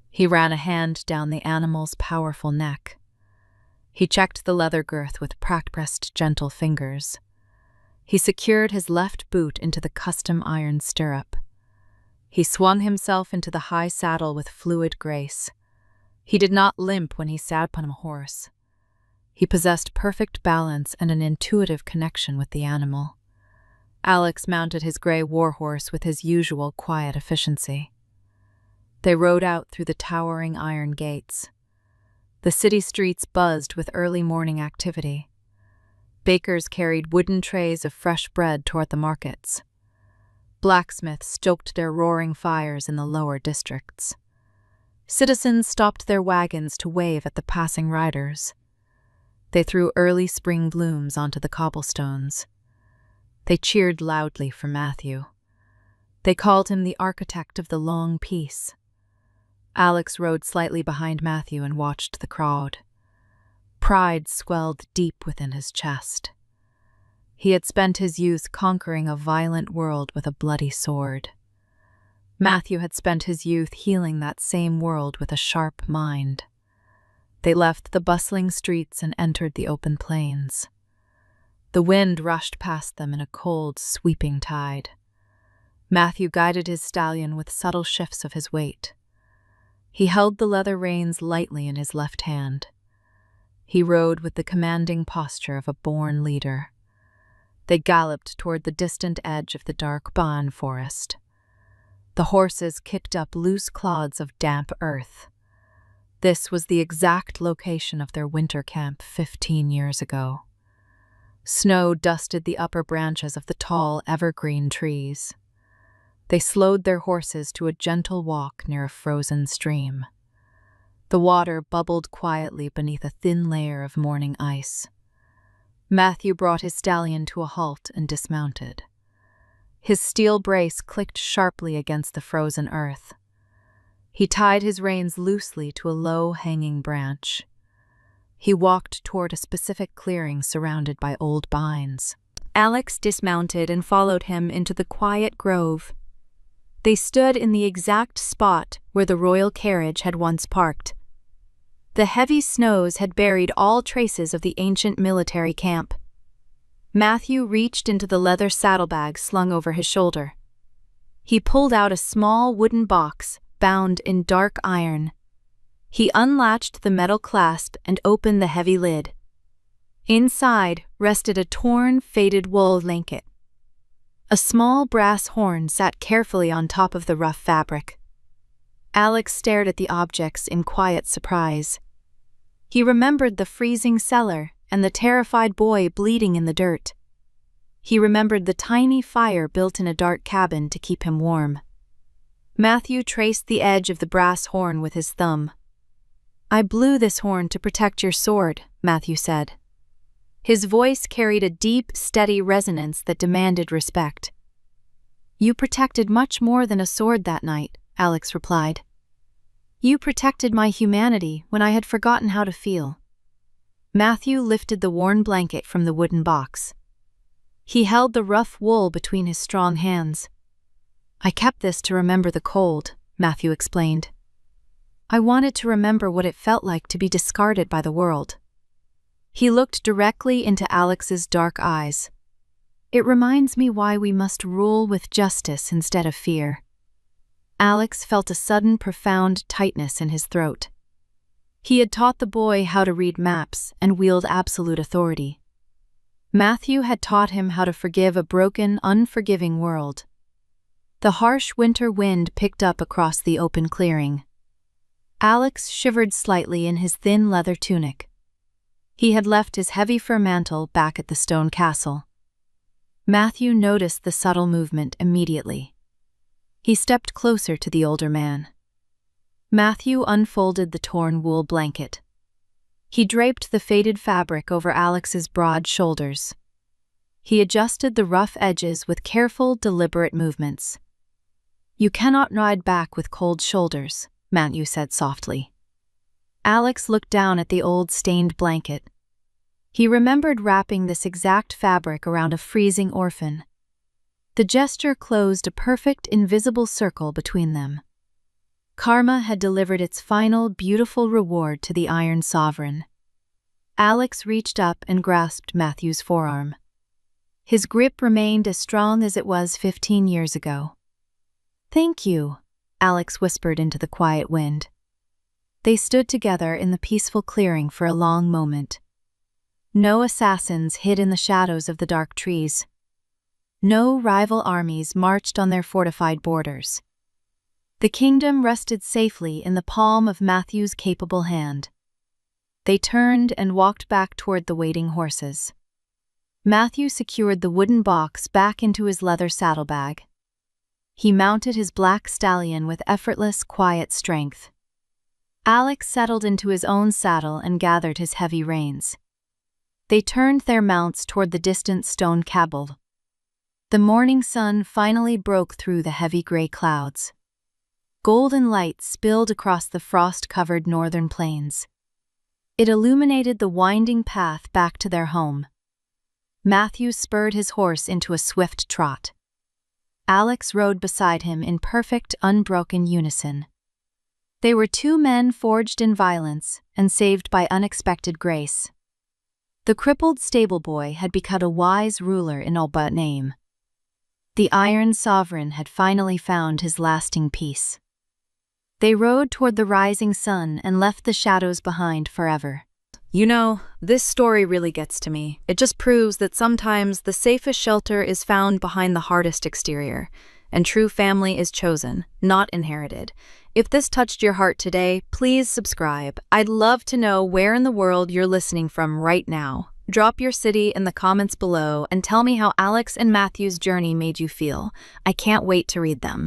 He ran a hand down the animal's powerful neck. He checked the leather girth with practiced, gentle fingers. He secured his left boot into the custom iron stirrup. He swung himself into the high saddle with fluid grace. He did not limp when he sat upon a horse. He possessed perfect balance and an intuitive connection with the animal. Alex mounted his gray warhorse with his usual quiet efficiency. They rode out through the towering iron gates. The city streets buzzed with early morning activity. Bakers carried wooden trays of fresh bread toward the markets. Blacksmiths stoked their roaring fires in the lower districts. Citizens stopped their wagons to wave at the passing riders. They threw early spring blooms onto the cobblestones. They cheered loudly for Matthew. They called him the architect of the long peace. Alex rode slightly behind Matthew and watched the crowd. Pride swelled deep within his chest. He had spent his youth conquering a violent world with a bloody sword. Matthew had spent his youth healing that same world with a sharp mind. They left the bustling streets and entered the open plains. The wind rushed past them in a cold, sweeping tide. Matthew guided his stallion with subtle shifts of his weight. He held the leather reins lightly in his left hand. He rode with the commanding posture of a born leader. They galloped toward the distant edge of the dark Ban forest. The horses kicked up loose clods of damp earth. This was the exact location of their winter camp 15 years ago. Snow dusted the upper branches of the tall evergreen trees. They slowed their horses to a gentle walk near a frozen stream. The water bubbled quietly beneath a thin layer of morning ice. Matthew brought his stallion to a halt and dismounted. His steel brace clicked sharply against the frozen earth. He tied his reins loosely to a low-hanging branch. He walked toward a specific clearing surrounded by old pines. Alex dismounted and followed him into the quiet grove. They stood in the exact spot where the royal carriage had once parked. The heavy snows had buried all traces of the ancient military camp. Matthew reached into the leather saddlebag slung over his shoulder. He pulled out a small wooden box bound in dark iron. He unlatched the metal clasp and opened the heavy lid. Inside rested a torn, faded wool blanket. A small brass horn sat carefully on top of the rough fabric. Alex stared at the objects in quiet surprise. He remembered the freezing cellar and the terrified boy bleeding in the dirt. He remembered the tiny fire built in a dark cabin to keep him warm. Matthew traced the edge of the brass horn with his thumb. "I blew this horn to protect your sword," Matthew said. His voice carried a deep, steady resonance that demanded respect. "You protected much more than a sword that night," Alex replied. You protected my humanity when I had forgotten how to feel. Matthew lifted the worn blanket from the wooden box. He held the rough wool between his strong hands. I kept this to remember the cold, Matthew explained. I wanted to remember what it felt like to be discarded by the world. He looked directly into Alex's dark eyes. It reminds me why we must rule with justice instead of fear. Alex felt a sudden profound tightness in his throat. He had taught the boy how to read maps and wield absolute authority. Matthew had taught him how to forgive a broken, unforgiving world. The harsh winter wind picked up across the open clearing. Alex shivered slightly in his thin leather tunic. He had left his heavy fur mantle back at the stone castle. Matthew noticed the subtle movement immediately. He stepped closer to the older man. Matthew unfolded the torn wool blanket. He draped the faded fabric over Alex's broad shoulders. He adjusted the rough edges with careful, deliberate movements. You cannot ride back with cold shoulders, Matthew said softly. Alex looked down at the old stained blanket. He remembered wrapping this exact fabric around a freezing orphan. The gesture closed a perfect, invisible circle between them. Karma had delivered its final, beautiful reward to the Iron Sovereign. Alex reached up and grasped Matthew's forearm. His grip remained as strong as it was 15 years ago. Thank you, Alex whispered into the quiet wind. They stood together in the peaceful clearing for a long moment. No assassins hid in the shadows of the dark trees. No rival armies marched on their fortified borders. The kingdom rested safely in the palm of Matthew's capable hand. They turned and walked back toward the waiting horses. Matthew secured the wooden box back into his leather saddlebag. He mounted his black stallion with effortless, quiet strength. Alex settled into his own saddle and gathered his heavy reins. They turned their mounts toward the distant stone cabal. The morning sun finally broke through the heavy gray clouds. Golden light spilled across the frost-covered northern plains. It illuminated the winding path back to their home. Matthew spurred his horse into a swift trot. Alex rode beside him in perfect, unbroken unison. They were two men forged in violence and saved by unexpected grace. The crippled stable boy had become a wise ruler in all but name. The Iron Sovereign had finally found his lasting peace. They rode toward the rising sun and left the shadows behind forever. You know, this story really gets to me. It just proves that sometimes the safest shelter is found behind the hardest exterior, and true family is chosen, not inherited. If this touched your heart today, please subscribe. I'd love to know where in the world you're listening from right now. Drop your city in the comments below and tell me how Alex and Matthew's journey made you feel. I can't wait to read them.